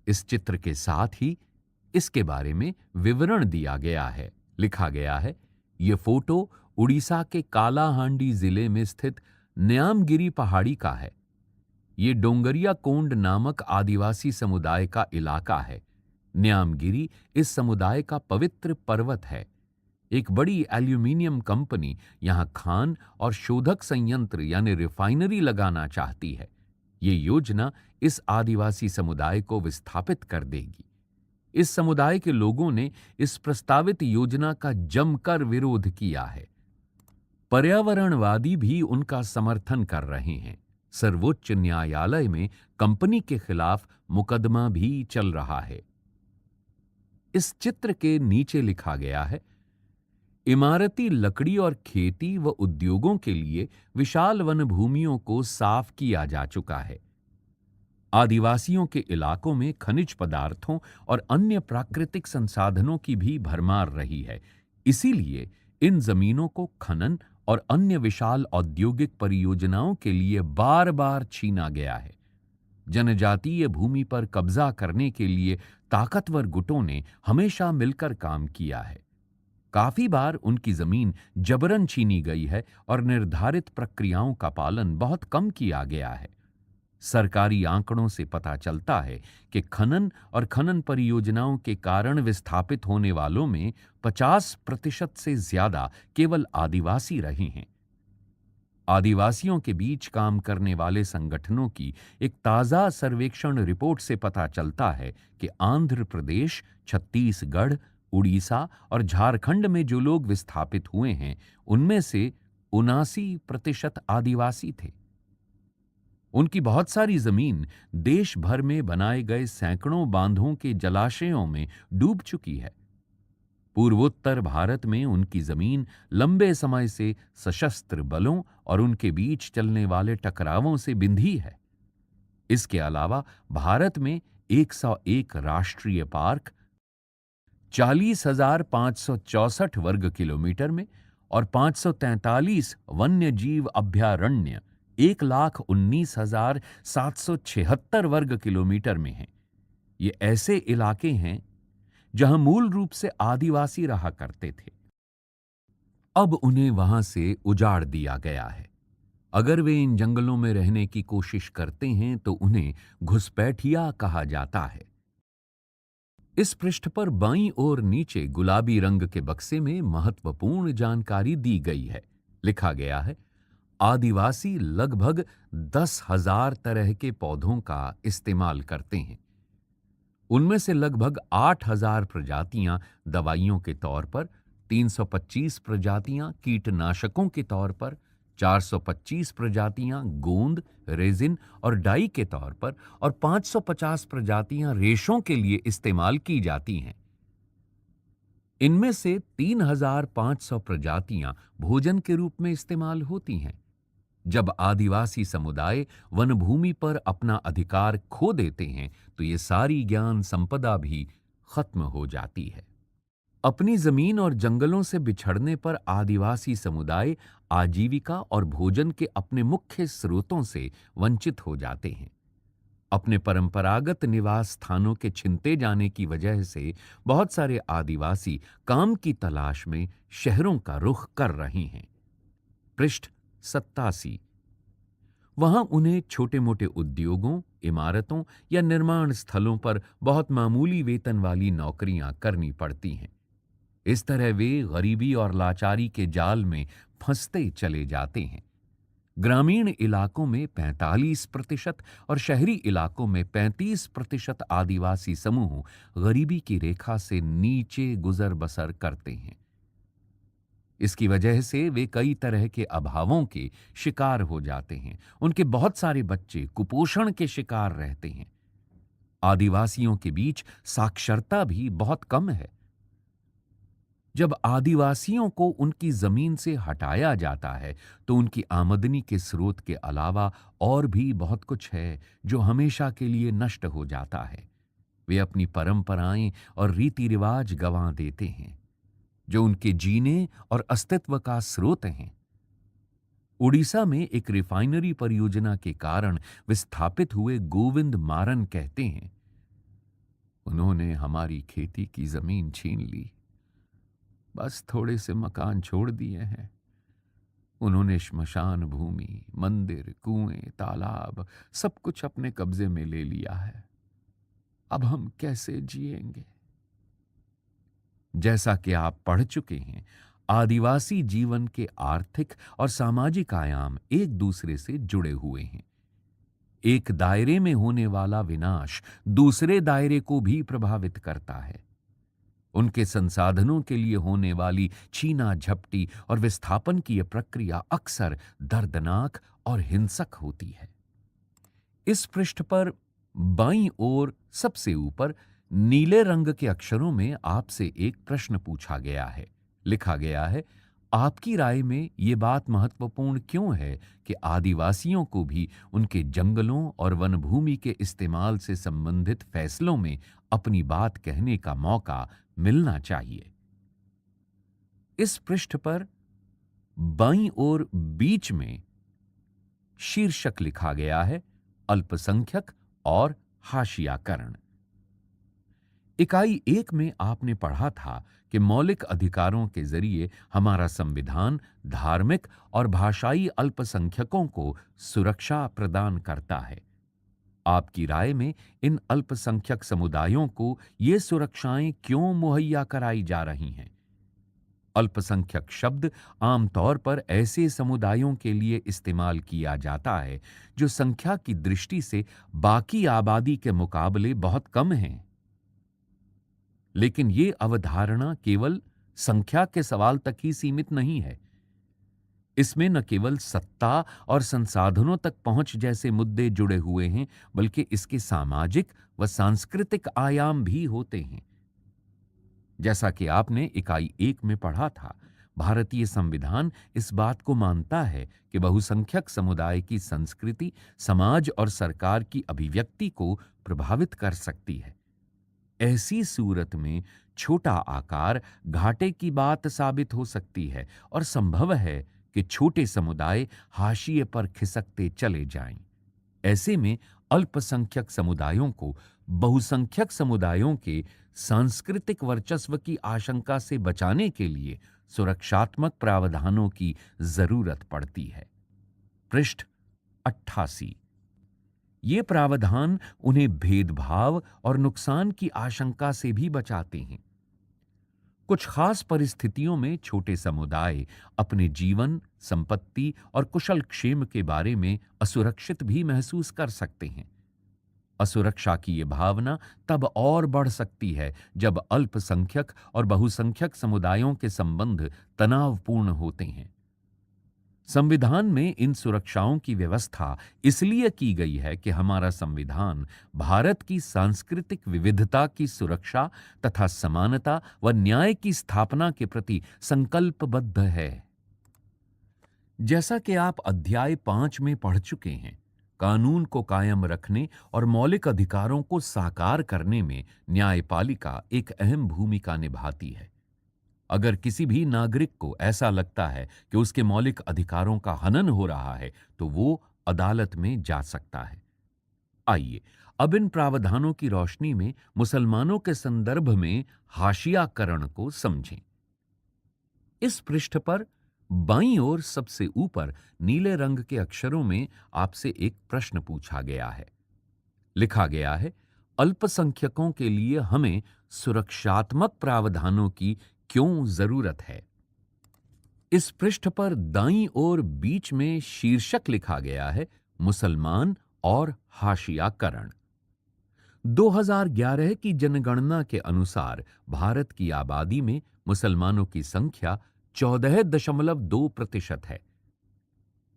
इस चित्र के साथ ही इसके बारे में विवरण दिया गया है। लिखा गया है, यह फोटो उड़ीसा के कालाहांडी जिले में स्थित न्यामगिरी पहाड़ी का है। ये डोंगरिया कोंड नामक आदिवासी समुदाय का इलाका है। न्यामगिरी इस समुदाय का पवित्र पर्वत है। एक बड़ी एल्यूमिनियम कंपनी यहां खान और शोधक संयंत्र यानी रिफाइनरी लगाना चाहती है। ये योजना इस आदिवासी समुदाय को विस्थापित कर देगी। इस समुदाय के लोगों ने इस प्रस्तावित योजना का जमकर विरोध किया है। पर्यावरणवादी भी उनका समर्थन कर रहे हैं। सर्वोच्च न्यायालय में कंपनी के खिलाफ मुकदमा भी चल रहा है। इस चित्र के नीचे लिखा गया है, इमारती लकड़ी और खेती व उद्योगों के लिए विशाल वन भूमियों को साफ किया जा चुका है। आदिवासियों के इलाकों में खनिज पदार्थों और अन्य प्राकृतिक संसाधनों की भी भरमार रही है। इसीलिए इन जमीनों को खनन और अन्य विशाल औद्योगिक परियोजनाओं के लिए बार-बार छीना गया है। जनजातीय भूमि पर कब्जा करने के लिए ताकतवर गुटों ने हमेशा मिलकर काम किया है। काफी बार उनकी जमीन जबरन छीनी गई है और निर्धारित प्रक्रियाओं का पालन बहुत कम किया गया है। सरकारी आंकड़ों से पता चलता है कि खनन और खनन परियोजनाओं के कारण विस्थापित होने वालों में 50% से ज्यादा केवल आदिवासी रहे हैं। आदिवासियों के बीच काम करने वाले संगठनों की एक ताजा सर्वेक्षण रिपोर्ट से पता चलता है कि आंध्र प्रदेश, छत्तीसगढ़, उड़ीसा और झारखंड में जो लोग विस्थापित हुए हैं, उनमें से 79% आदिवासी थे। उनकी बहुत सारी जमीन देश भर में बनाए गए सैकड़ों बांधों के जलाशयों में डूब चुकी है। पूर्वोत्तर भारत में उनकी जमीन लंबे समय से सशस्त्र बलों और उनके बीच चलने वाले टकरावों से बिंधी है। इसके अलावा भारत में 101 राष्ट्रीय पार्क, 40,564 वर्ग किलोमीटर में और 543 वन्य जीव अभयारण्य 1,19,776 वर्ग किलोमीटर में हैं। ये ऐसे इलाके हैं जहां मूल रूप से आदिवासी रहा करते थे। अब उन्हें वहां से उजाड़ दिया गया है। अगर वे इन जंगलों में रहने की कोशिश करते हैं तो उन्हें घुसपैठिया कहा जाता है। इस पृष्ठ पर बाईं ओर नीचे गुलाबी रंग के बक्से में महत्वपूर्ण जानकारी दी गई है। लिखा गया है, आदिवासी लगभग 10,000 तरह के पौधों का इस्तेमाल करते हैं। उनमें से लगभग 8,000 प्रजातियां दवाइयों के तौर पर, 325 प्रजातियां कीटनाशकों के तौर पर, 425 प्रजातियां गोंद, रेजिन और डाई के तौर पर और 550 प्रजातियां रेशों के लिए इस्तेमाल की जाती हैं। इनमें से 3,500 प्रजातियां भोजन के रूप में इस्तेमाल होती हैं। जब आदिवासी समुदाय वनभूमि पर अपना अधिकार खो देते हैं तो ये सारी ज्ञान संपदा भी खत्म हो जाती है। अपनी जमीन और जंगलों से बिछड़ने पर आदिवासी समुदाय आजीविका और भोजन के अपने मुख्य स्रोतों से वंचित हो जाते हैं। अपने परंपरागत निवास स्थानों के छिनते जाने की वजह से बहुत सारे आदिवासी काम की तलाश में शहरों का रुख कर रहे हैं। पृष्ठ 87। वहां उन्हें छोटे मोटे उद्योगों, इमारतों या निर्माण स्थलों पर बहुत मामूली वेतन वाली नौकरियां करनी पड़ती हैं। इस तरह वे गरीबी और लाचारी के जाल में फंसते चले जाते हैं। ग्रामीण इलाकों में 45% और शहरी इलाकों में 35% आदिवासी समूह गरीबी की रेखा से नीचे गुजर बसर करते हैं। इसकी वजह से वे कई तरह के अभावों के शिकार हो जाते हैं। उनके बहुत सारे बच्चे कुपोषण के शिकार रहते हैं। आदिवासियों के बीच साक्षरता भी बहुत कम है। जब आदिवासियों को उनकी जमीन से हटाया जाता है तो उनकी आमदनी के स्रोत के अलावा और भी बहुत कुछ है जो हमेशा के लिए नष्ट हो जाता है। वे अपनी परंपराएं और रीति रिवाज गंवा देते हैं जो उनके जीने और अस्तित्व का स्रोत हैं। उड़ीसा में एक रिफाइनरी परियोजना के कारण विस्थापित हुए गोविंद मारन कहते हैं, उन्होंने हमारी खेती की जमीन छीन ली, बस थोड़े से मकान छोड़ दिए हैं। उन्होंने श्मशान भूमि, मंदिर, कुएं, तालाब सब कुछ अपने कब्जे में ले लिया है। अब हम कैसे जिएंगे? जैसा कि आप पढ़ चुके हैं, आदिवासी जीवन के आर्थिक और सामाजिक आयाम एक दूसरे से जुड़े हुए हैं। एक दायरे में होने वाला विनाश दूसरे दायरे को भी प्रभावित करता है। उनके संसाधनों के लिए होने वाली छीना झपटी और विस्थापन की यह प्रक्रिया अक्सर दर्दनाक और हिंसक होती है। इस पृष्ठ पर बाईं ओर सबसे ऊपर नीले रंग के अक्षरों में आपसे एक प्रश्न पूछा गया है। लिखा गया है, आपकी राय में ये बात महत्वपूर्ण क्यों है कि आदिवासियों को भी उनके जंगलों और वनभूमि के इस्तेमाल से संबंधित फैसलों में अपनी बात कहने का मौका मिलना चाहिए? इस पृष्ठ पर बाईं ओर बीच में शीर्षक लिखा गया है, अल्पसंख्यक और हाशियाकरण। इकाई 1 में आपने पढ़ा था कि मौलिक अधिकारों के जरिए हमारा संविधान धार्मिक और भाषाई अल्पसंख्यकों को सुरक्षा प्रदान करता है। आपकी राय में इन अल्पसंख्यक समुदायों को ये सुरक्षाएं क्यों मुहैया कराई जा रही हैं? अल्पसंख्यक शब्द आमतौर पर ऐसे समुदायों के लिए इस्तेमाल किया जाता है जो संख्या की दृष्टि से बाकी आबादी के मुकाबले बहुत कम हैं। लेकिन ये अवधारणा केवल संख्या के सवाल तक ही सीमित नहीं है। इसमें न केवल सत्ता और संसाधनों तक पहुंच जैसे मुद्दे जुड़े हुए हैं, बल्कि इसके सामाजिक व सांस्कृतिक आयाम भी होते हैं। जैसा कि आपने इकाई 1 में पढ़ा था, भारतीय संविधान इस बात को मानता है कि बहुसंख्यक समुदाय की संस्कृति समाज और सरकार की अभिव्यक्ति को प्रभावित कर सकती है। ऐसी सूरत में छोटा आकार घाटे की बात साबित हो सकती है और संभव है कि छोटे समुदाय हाशिए पर खिसकते चले जाएं। ऐसे में अल्पसंख्यक समुदायों को बहुसंख्यक समुदायों के सांस्कृतिक वर्चस्व की आशंका से बचाने के लिए सुरक्षात्मक प्रावधानों की जरूरत पड़ती है। पृष्ठ 88। ये प्रावधान उन्हें भेदभाव और नुकसान की आशंका से भी बचाते हैं। कुछ खास परिस्थितियों में छोटे समुदाय अपने जीवन, संपत्ति और कुशल क्षेम के बारे में असुरक्षित भी महसूस कर सकते हैं। असुरक्षा की ये भावना तब और बढ़ सकती है जब अल्पसंख्यक और बहुसंख्यक समुदायों के संबंध तनावपूर्ण होते हैं। संविधान में इन सुरक्षाओं की व्यवस्था इसलिए की गई है कि हमारा संविधान भारत की सांस्कृतिक विविधता की सुरक्षा तथा समानता व न्याय की स्थापना के प्रति संकल्पबद्ध है। जैसा कि आप अध्याय 5 में पढ़ चुके हैं, कानून को कायम रखने और मौलिक अधिकारों को साकार करने में न्यायपालिका एक अहम भूमिका निभाती है। अगर किसी भी नागरिक को ऐसा लगता है कि उसके मौलिक अधिकारों का हनन हो रहा है, तो वो अदालत में जा सकता है। आइए अब इन प्रावधानों की रोशनी में मुसलमानों के संदर्भ में हाशियाकरण को समझें। इस पृष्ठ पर बाईं ओर सबसे ऊपर नीले रंग के अक्षरों में आपसे एक प्रश्न पूछा गया है। लिखा गया है, अल्पसंख्यकों के लिए हमें सुरक्षात्मक प्रावधानों की क्यों जरूरत है? इस पृष्ठ पर दाईं ओर बीच में शीर्षक लिखा गया है, मुसलमान और हाशियाकरण। 2011 की जनगणना के अनुसार भारत की आबादी में मुसलमानों की संख्या 14.2% है।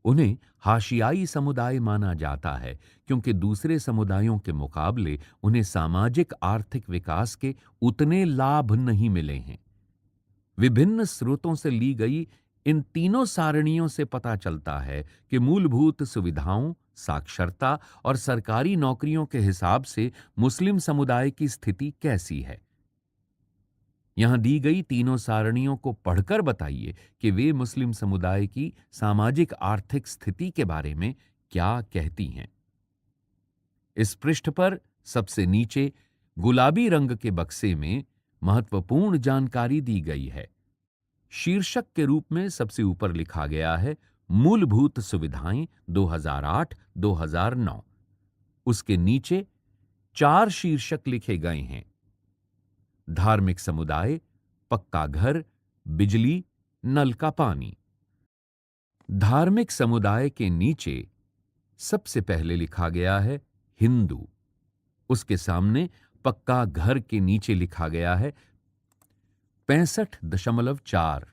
उन्हें हाशियाई समुदाय माना जाता है क्योंकि दूसरे समुदायों के मुकाबले उन्हें सामाजिक आर्थिक विकास के उतने लाभ नहीं मिले हैं। विभिन्न स्रोतों से ली गई इन तीनों सारणियों से पता चलता है कि मूलभूत सुविधाओं, साक्षरता और सरकारी नौकरियों के हिसाब से मुस्लिम समुदाय की स्थिति कैसी है। यहां दी गई तीनों सारणियों को पढ़कर बताइए कि वे मुस्लिम समुदाय की सामाजिक आर्थिक स्थिति के बारे में क्या कहती हैं। इस पृष्ठ पर सबसे नीचे गुलाबी रंग के बक्से में महत्वपूर्ण जानकारी दी गई है। शीर्षक के रूप में सबसे ऊपर लिखा गया है मूलभूत सुविधाएं 2008-2009। उसके नीचे 4 शीर्षक लिखे गए हैं: धार्मिक समुदाय, पक्का घर, बिजली, नल का पानी। धार्मिक समुदाय के नीचे सबसे पहले लिखा गया है हिंदू। उसके सामने पक्का घर के नीचे लिखा गया है 65.4।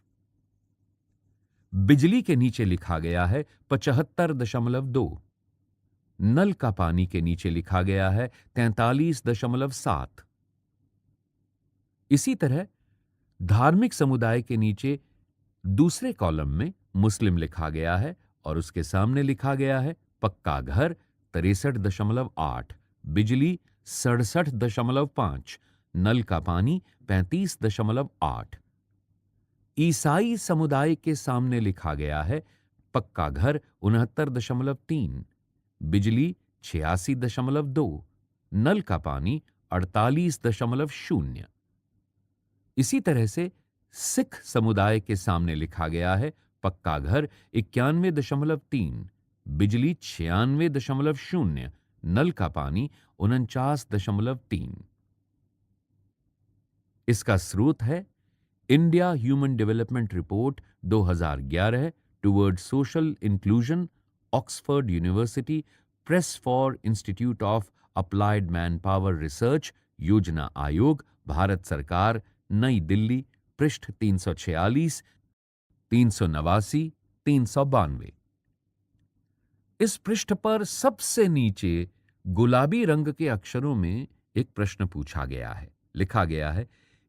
बिजली के नीचे लिखा गया है 75.2। नल का पानी के नीचे लिखा गया है 43.7। इसी तरह धार्मिक समुदाय के नीचे दूसरे कॉलम में मुस्लिम लिखा गया है और उसके सामने लिखा गया है पक्का घर 63.8, बिजली 67.5, नल का पानी 35.8। ईसाई समुदाय के सामने लिखा गया है पक्का घर 69.3, बिजली 86.2, नल का पानी 48.0। इसी तरह से सिख समुदाय के सामने लिखा गया है पक्का घर 91.3, बिजली 96.0, नल का पानी 49.3। इसका स्रोत है India human development report 2011 toward social inclusion, Oxford university press for institute of applied man power research, योजना आयोग, भारत सरकार, नई दिल्ली, पृष्ठ 346, 389, 392। इस पृष्ठ पर सबसे नीचे गुलाबी रंग के अक्षरों में एक प्रश्न पूछा गया है। लिखा गया है,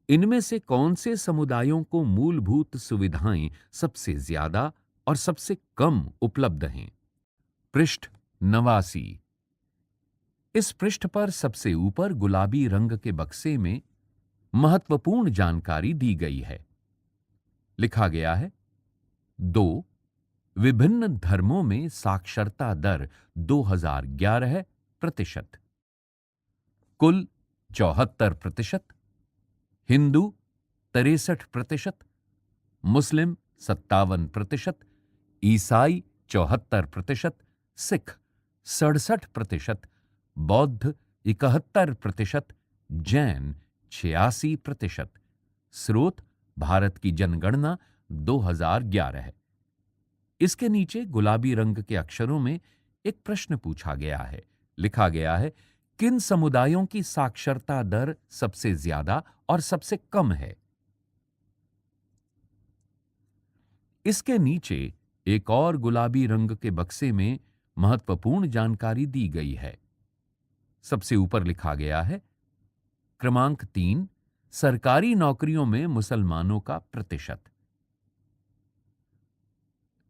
इनमें से कौन से समुदायों को मूलभूत सुविधाएं सबसे ज्यादा और सबसे कम उपलब्ध हैं? पृष्ठ 89। इस पृष्ठ पर सबसे ऊपर गुलाबी रंग के बक्से में महत्वपूर्ण जानकारी दी गई है। लिखा गया है 2, विभिन्न धर्मों में साक्षरता दर 2011%, कुल 74%, हिंदू 63%, मुस्लिम 57%, ईसाई 74%, सिख 67%, बौद्ध 71%, जैन 86%। स्रोत भारत की जनगणना 2011 है। इसके नीचे गुलाबी रंग के अक्षरों में एक प्रश्न पूछा गया है। लिखा गया है, किन समुदायों की साक्षरता दर सबसे ज्यादा और सबसे कम है? इसके नीचे एक और गुलाबी रंग के बक्से में महत्वपूर्ण जानकारी दी गई है। सबसे ऊपर लिखा गया है क्रमांक 3, सरकारी नौकरियों में मुसलमानों का प्रतिशत।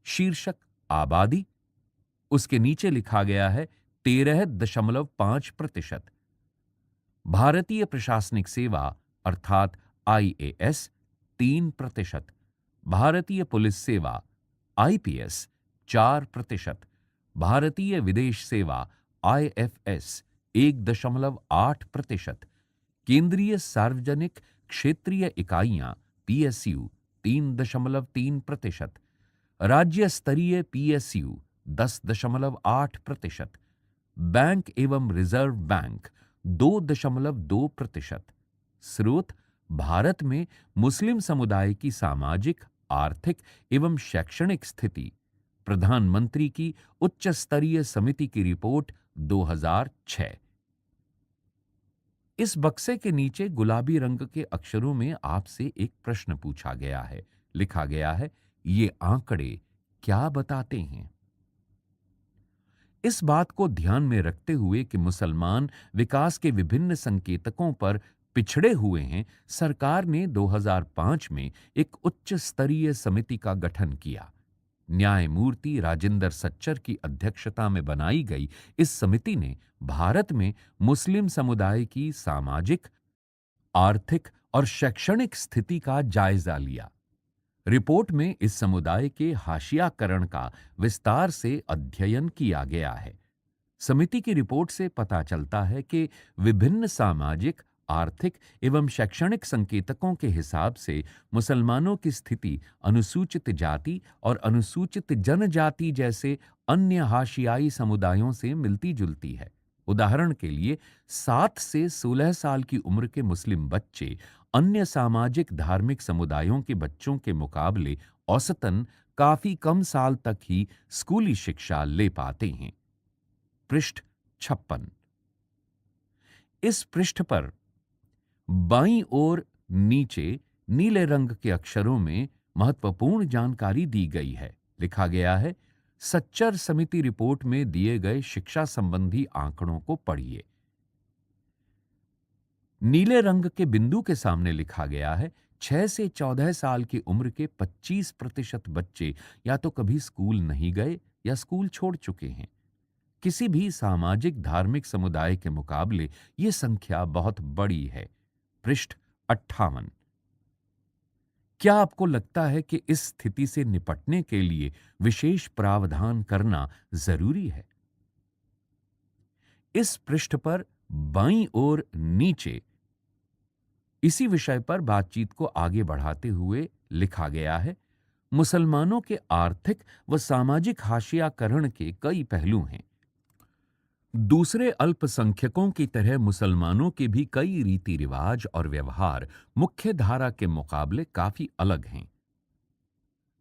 शीर्षक आबादी। उसके नीचे लिखा गया है 13.5%। भारतीय प्रशासनिक सेवा अर्थात IAS 3%, भारतीय पुलिस सेवा IPS 4%, भारतीय विदेश सेवा IFS 1.8%, केंद्रीय सार्वजनिक क्षेत्रीय इकाइयां PSU 3.3%, राज्य स्तरीय PSU 10.8%, बैंक एवं रिजर्व बैंक 2.2%। स्रोत भारत में मुस्लिम समुदाय की सामाजिक, आर्थिक एवं शैक्षणिक स्थिति, प्रधानमंत्री की उच्च स्तरीय समिति की रिपोर्ट 2006। इस बक्से के नीचे गुलाबी रंग के अक्षरों में आपसे एक प्रश्न पूछा गया है। लिखा गया है, ये आंकड़े क्या बताते हैं? इस बात को ध्यान में रखते हुए कि मुसलमान विकास के विभिन्न संकेतकों पर पिछड़े हुए हैं, सरकार ने 2005 में एक उच्च स्तरीय समिति का गठन किया। न्यायमूर्ति राजेंद्र सच्चर की अध्यक्षता में बनाई गई इस समिति ने भारत में मुस्लिम समुदाय की सामाजिक, आर्थिक और शैक्षणिक स्थिति का जायजा लिया। रिपोर्ट में इस समुदाय के हाशियाकरण का विस्तार से अध्ययन किया गया है। समिति की रिपोर्ट से पता चलता है कि विभिन्न सामाजिक, आर्थिक एवं शैक्षणिक संकेतकों के हिसाब से मुसलमानों की स्थिति अनुसूचित जाति और अनुसूचित जनजाति जैसे अन्य हाशियाई समुदायों से मिलती जुलती है। उदाहरण के लिए 7 से 16 साल की उम्र के मुस्लिम बच्चे अन्य सामाजिक धार्मिक समुदायों के बच्चों के मुकाबले औसतन काफी कम साल तक ही स्कूली शिक्षा ले पाते हैं। पृष्ठ 56। इस पृष्ठ पर बाईं ओर नीचे नीले रंग के अक्षरों में महत्वपूर्ण जानकारी दी गई है। लिखा गया है, सच्चर समिति रिपोर्ट में दिए गए शिक्षा संबंधी आंकड़ों को पढ़िए। नीले रंग के बिंदु के सामने लिखा गया है, 6 से 14 साल की उम्र के 25% बच्चे या तो कभी स्कूल नहीं गए या स्कूल छोड़ चुके हैं। किसी भी सामाजिक धार्मिक समुदाय के मुकाबले ये संख्या बहुत बड़ी है। पृष्ठ 58। क्या आपको लगता है कि इस स्थिति से निपटने के लिए विशेष प्रावधान करना जरूरी है? इस पृष्ठ पर बाईं ओर नीचे इसी विषय पर बातचीत को आगे बढ़ाते हुए लिखा गया है, मुसलमानों के आर्थिक व सामाजिक हाशियाकरण के कई पहलू हैं। दूसरे अल्पसंख्यकों की तरह मुसलमानों के भी कई रीति रिवाज और व्यवहार मुख्य धारा के मुकाबले काफी अलग हैं।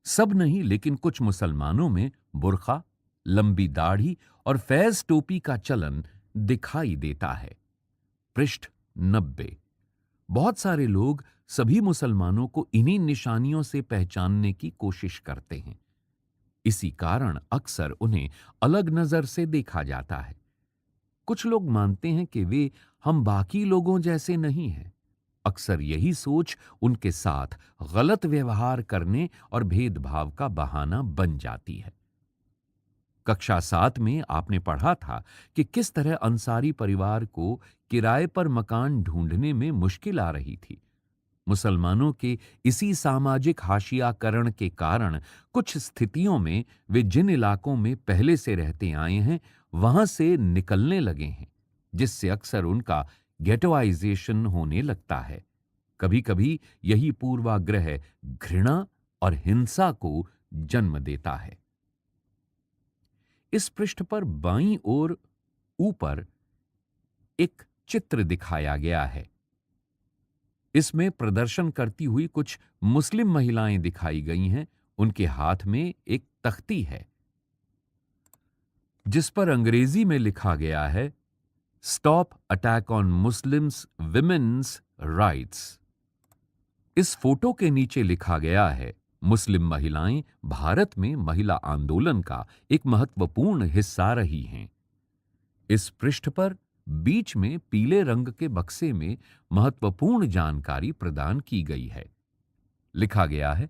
सब नहीं, लेकिन कुछ मुसलमानों में बुर्का, लंबी दाढ़ी और फैज टोपी का चलन दिखाई देता है। पृष्ठ 90। बहुत सारे लोग सभी मुसलमानों को इन्हीं निशानियों से पहचानने की कोशिश करते हैं। इसी कारण अक्सर उन्हें अलग नजर से देखा जाता है। कुछ लोग मानते हैं कि वे हम बाकी लोगों जैसे नहीं हैं। अक्सर यही सोच उनके साथ गलत व्यवहार करने और भेदभाव का बहाना बन जाती है। कक्षा 7 में आपने पढ़ा था कि किस तरह अंसारी परिवार को किराए पर मकान ढूंढने में मुश्किल आ रही थी। मुसलमानों के इसी सामाजिक हाशियाकरण के कारण कुछ स्थितियों में वे जिन इलाकों में पहले से रहते आए हैं वहां से निकलने लगे हैं, जिससे अक्सर उनका गेटोआइजेशन होने लगता है। कभी-कभी यही पूर्वाग्रह घृणा और हिंसा को जन्म देता है। इस पृष्ठ पर बाईं ओर ऊपर एक चित्र दिखाया गया है। इसमें प्रदर्शन करती हुई कुछ मुस्लिम महिलाएं दिखाई गई हैं। उनके हाथ में एक तख्ती है जिस पर अंग्रेजी में लिखा गया है, stop attack on Muslims women's rights. इस फोटो के नीचे लिखा गया है, मुस्लिम महिलाएं भारत में महिला आंदोलन का एक महत्वपूर्ण हिस्सा रही हैं। इस पृष्ठ पर बीच में पीले रंग के बक्से में महत्वपूर्ण जानकारी प्रदान की गई है। लिखा गया है,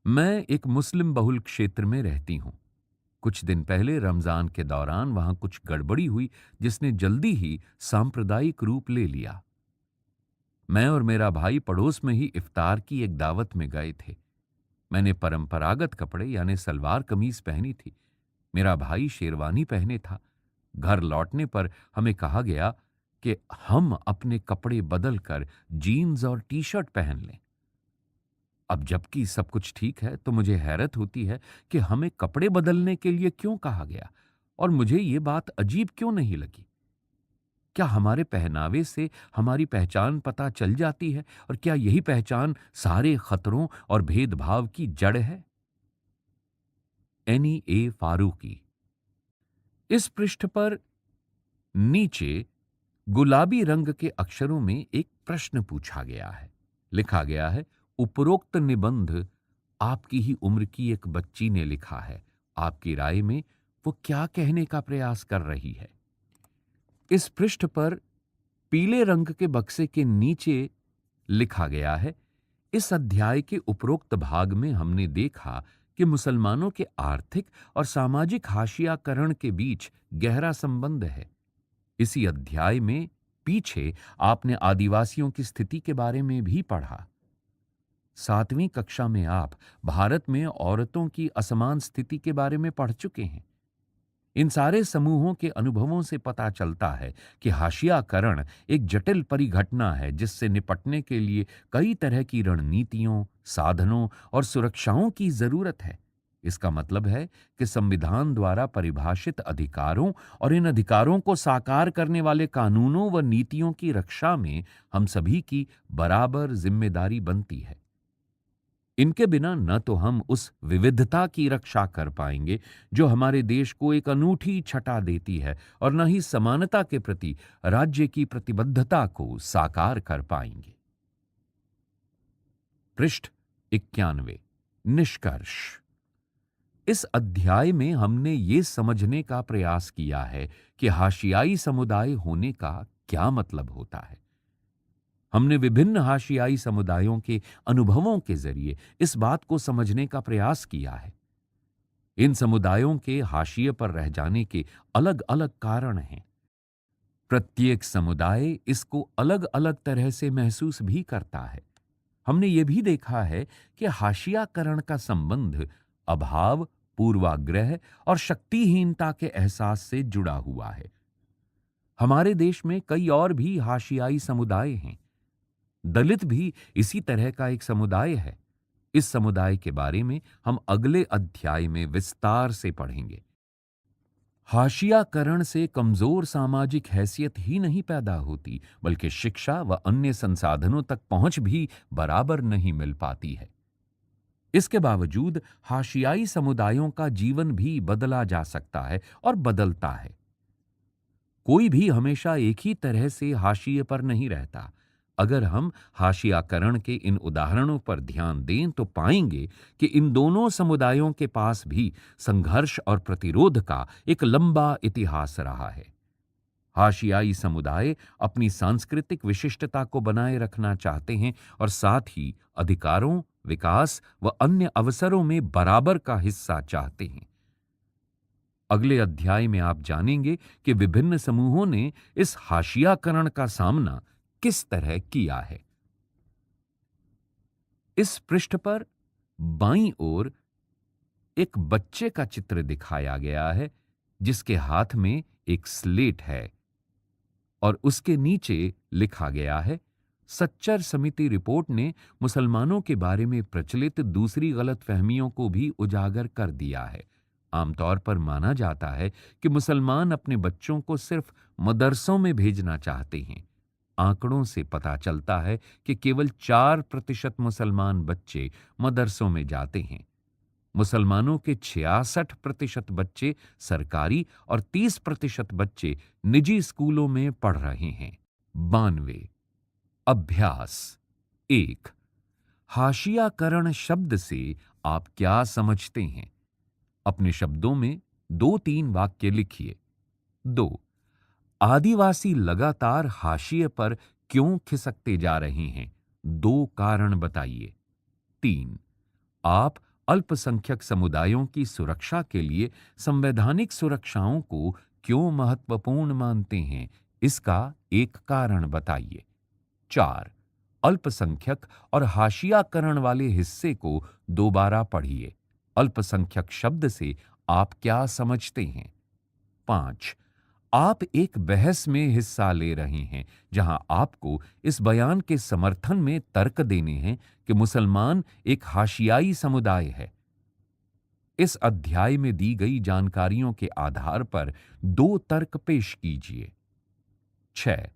मैं एक मुस्लिम बहुल क्षेत्र में रहती हूं। कुछ दिन पहले रमजान के दौरान वहां कुछ गड़बड़ी हुई जिसने जल्दी ही सांप्रदायिक रूप ले लिया। मैं और मेरा भाई पड़ोस में ही इफ्तार की एक दावत में गए थे। मैंने परंपरागत कपड़े यानी सलवार कमीज पहनी थी। मेरा भाई शेरवानी पहने था। घर लौटने पर हमें कहा गया कि हम अपने कपड़े बदलकर जीन्स और टी शर्ट पहन लें। अब जबकि सब कुछ ठीक है तो मुझे हैरत होती है कि हमें कपड़े बदलने के लिए क्यों कहा गया और मुझे ये बात अजीब क्यों नहीं लगी। क्या हमारे पहनावे से हमारी पहचान पता चल जाती है और क्या यही पहचान सारे खतरों और भेदभाव की जड़ है? Any A Farooqui. इस पृष्ठ पर नीचे गुलाबी रंग के अक्षरों में एक प्रश्न पूछा गया है। लिखा गया है, उपरोक्त निबंध आपकी ही उम्र की एक बच्ची ने लिखा है। आपकी राय में वो क्या कहने का प्रयास कर रही है? इस पृष्ठ पर पीले रंग के बक्से के नीचे लिखा गया है। इस अध्याय के उपरोक्त भाग में हमने देखा कि मुसलमानों के आर्थिक और सामाजिक हाशियाकरण के बीच गहरा संबंध है। इसी अध्याय में पीछे आपने आदिवासियों की स्थिति के बारे में भी पढ़ा। 7वीं कक्षा में आप भारत में औरतों की असमान स्थिति के बारे में पढ़ चुके हैं। इन सारे समूहों के अनुभवों से पता चलता है कि हाशियाकरण एक जटिल परिघटना है जिससे निपटने के लिए कई तरह की रणनीतियों, साधनों और सुरक्षाओं की जरूरत है। इसका मतलब है कि संविधान द्वारा परिभाषित अधिकारों और इन अधिकारों को साकार करने वाले कानूनों व नीतियों की रक्षा में हम सभी की बराबर जिम्मेदारी बनती है। इनके बिना न तो हम उस विविधता की रक्षा कर पाएंगे जो हमारे देश को एक अनूठी छटा देती है, और न ही समानता के प्रति राज्य की प्रतिबद्धता को साकार कर पाएंगे। पृष्ठ 91। निष्कर्ष। इस अध्याय में हमने ये समझने का प्रयास किया है कि हाशियाई समुदाय होने का क्या मतलब होता है। हमने विभिन्न हाशियाई समुदायों के अनुभवों के जरिए इस बात को समझने का प्रयास किया है। इन समुदायों के हाशिए पर रह जाने के अलग अलग कारण हैं। प्रत्येक समुदाय इसको अलग अलग तरह से महसूस भी करता है। हमने ये भी देखा है कि हाशियाकरण का संबंध अभाव, पूर्वाग्रह और शक्तिहीनता के एहसास से जुड़ा हुआ है। हमारे देश में कई और भी हाशियाई समुदाय हैं। दलित भी इसी तरह का एक समुदाय है। इस समुदाय के बारे में हम अगले अध्याय में विस्तार से पढ़ेंगे। हाशियाकरण से कमजोर सामाजिक हैसियत ही नहीं पैदा होती, बल्कि शिक्षा व अन्य संसाधनों तक पहुंच भी बराबर नहीं मिल पाती है। इसके बावजूद हाशियाई समुदायों का जीवन भी बदला जा सकता है और बदलता है। कोई भी हमेशा एक ही तरह से हाशिए पर नहीं रहता। अगर हम हाशियाकरण के इन उदाहरणों पर ध्यान दें तो पाएंगे कि इन दोनों समुदायों के पास भी संघर्ष और प्रतिरोध का एक लंबा इतिहास रहा है। हाशियाई समुदाय अपनी सांस्कृतिक विशिष्टता को बनाए रखना चाहते हैं और साथ ही अधिकारों, विकास व अन्य अवसरों में बराबर का हिस्सा चाहते हैं। अगले अध्याय में आप जानेंगे कि विभिन्न समूहों ने इस हाशियाकरण का सामना किस तरह किया है। इस पृष्ठ पर बाईं ओर एक बच्चे का चित्र दिखाया गया है जिसके हाथ में एक स्लेट है और उसके नीचे लिखा गया है, सच्चर समिति रिपोर्ट ने मुसलमानों के बारे में प्रचलित दूसरी गलतफहमियों को भी उजागर कर दिया है। आमतौर पर माना जाता है कि मुसलमान अपने बच्चों को सिर्फ मदरसों में भेजना चाहते हैं। आंकड़ों से पता चलता है कि केवल 4% मुसलमान बच्चे मदरसों में जाते हैं। मुसलमानों के 66% बच्चे सरकारी और 30% बच्चे निजी स्कूलों में पढ़ रहे हैं। 92। अभ्यास 1। हाशियाकरण शब्द से आप क्या समझते हैं? अपने शब्दों में 2-3 वाक्य लिखिए। 2। आदिवासी लगातार हाशिए पर क्यों खिसकते जा रहे हैं? 2 कारण बताइए। 3। आप अल्पसंख्यक समुदायों की सुरक्षा के लिए संवैधानिक सुरक्षाओं को क्यों महत्वपूर्ण मानते हैं? इसका एक कारण बताइए। 4। अल्पसंख्यक और हाशियाकरण वाले हिस्से को दोबारा पढ़िए। अल्पसंख्यक शब्द से आप क्या समझते हैं? 5। आप एक बहस में हिस्सा ले रहे हैं जहां आपको इस बयान के समर्थन में तर्क देने हैं कि मुसलमान एक हाशियाई समुदाय है। इस अध्याय में दी गई जानकारियों के आधार पर 2 तर्क पेश कीजिए। 6।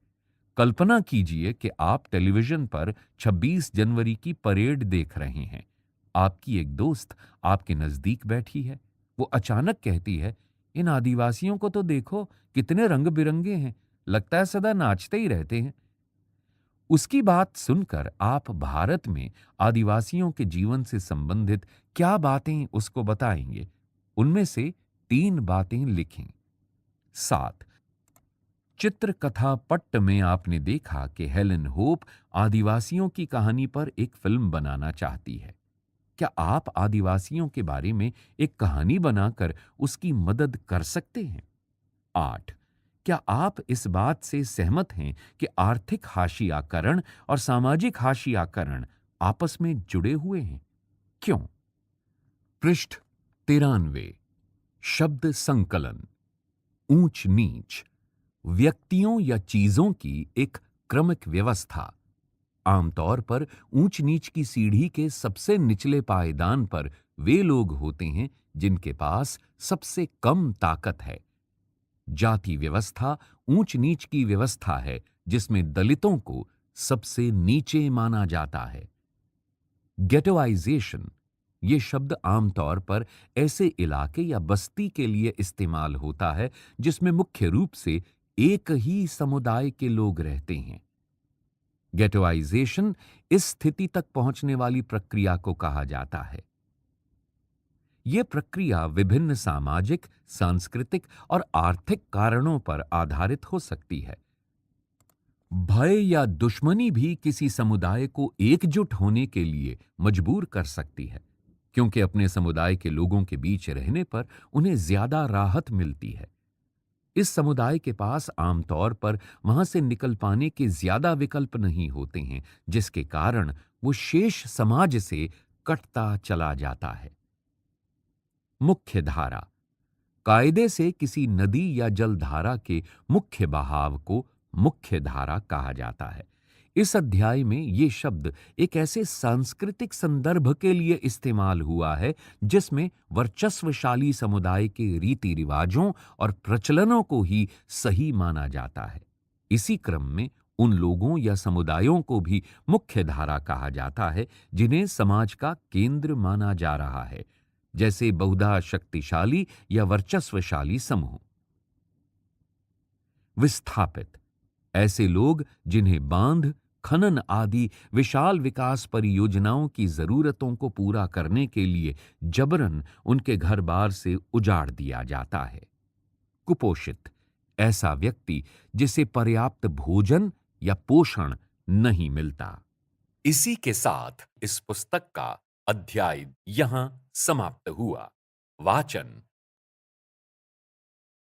कल्पना कीजिए कि आप टेलीविजन पर 26 जनवरी की परेड देख रहे हैं। आपकी एक दोस्त आपके नजदीक बैठी है। वो अचानक कहती है, इन आदिवासियों को तो देखो, कितने रंग बिरंगे हैं, लगता है सदा नाचते ही रहते हैं। उसकी बात सुनकर आप भारत में आदिवासियों के जीवन से संबंधित क्या बातें उसको बताएंगे? उनमें से 3 बातें लिखें। 7। चित्रकथा पट्ट में आपने देखा कि हेलेन होप आदिवासियों की कहानी पर एक फिल्म बनाना चाहती है। क्या आप आदिवासियों के बारे में एक कहानी बनाकर उसकी मदद कर सकते हैं? 8. क्या आप इस बात से सहमत हैं कि आर्थिक हाशियाकरण और सामाजिक हाशियाकरण आपस में जुड़े हुए हैं? क्यों? पृष्ठ 93। शब्द संकलन। ऊंच नीच। व्यक्तियों या चीजों की एक क्रमिक व्यवस्था। आमतौर पर ऊंच नीच की सीढ़ी के सबसे निचले पायदान पर वे लोग होते हैं जिनके पास सबसे कम ताकत है। जाति व्यवस्था ऊंच नीच की व्यवस्था है जिसमें दलितों को सबसे नीचे माना जाता है। गेटोइजेशन ये शब्द आमतौर पर ऐसे इलाके या बस्ती के लिए इस्तेमाल होता है जिसमें मुख्य रूप से एक ही समुदाय के लोग रहते हैं। गेटोइजेशन इस स्थिति तक पहुंचने वाली प्रक्रिया को कहा जाता है। यह प्रक्रिया विभिन्न सामाजिक, सांस्कृतिक और आर्थिक कारणों पर आधारित हो सकती है। भय या दुश्मनी भी किसी समुदाय को एकजुट होने के लिए मजबूर कर सकती है, क्योंकि अपने समुदाय के लोगों के बीच रहने पर उन्हें ज्यादा राहत मिलती है। इस समुदाय के पास आमतौर पर वहां से निकल पाने के ज्यादा विकल्प नहीं होते हैं, जिसके कारण वो शेष समाज से कटता चला जाता है। मुख्य धारा कायदे से किसी नदी या जलधारा के मुख्य बहाव को मुख्य धारा कहा जाता है। इस अध्याय में ये शब्द एक ऐसे सांस्कृतिक संदर्भ के लिए इस्तेमाल हुआ है जिसमें वर्चस्वशाली समुदाय के रीति रिवाजों और प्रचलनों को ही सही माना जाता है। इसी क्रम में उन लोगों या समुदायों को भी मुख्य धारा कहा जाता है जिन्हें समाज का केंद्र माना जा रहा है, जैसे बहुधा शक्तिशाली या वर्चस्वशाली समूह। विस्थापित ऐसे लोग जिन्हें बांध, खनन आदि विशाल विकास परियोजनाओं की जरूरतों को पूरा करने के लिए जबरन उनके घर बार से उजाड़ दिया जाता है। कुपोषित ऐसा व्यक्ति जिसे पर्याप्त भोजन या पोषण नहीं मिलता। इसी के साथ इस पुस्तक का अध्याय यहां समाप्त हुआ। वाचन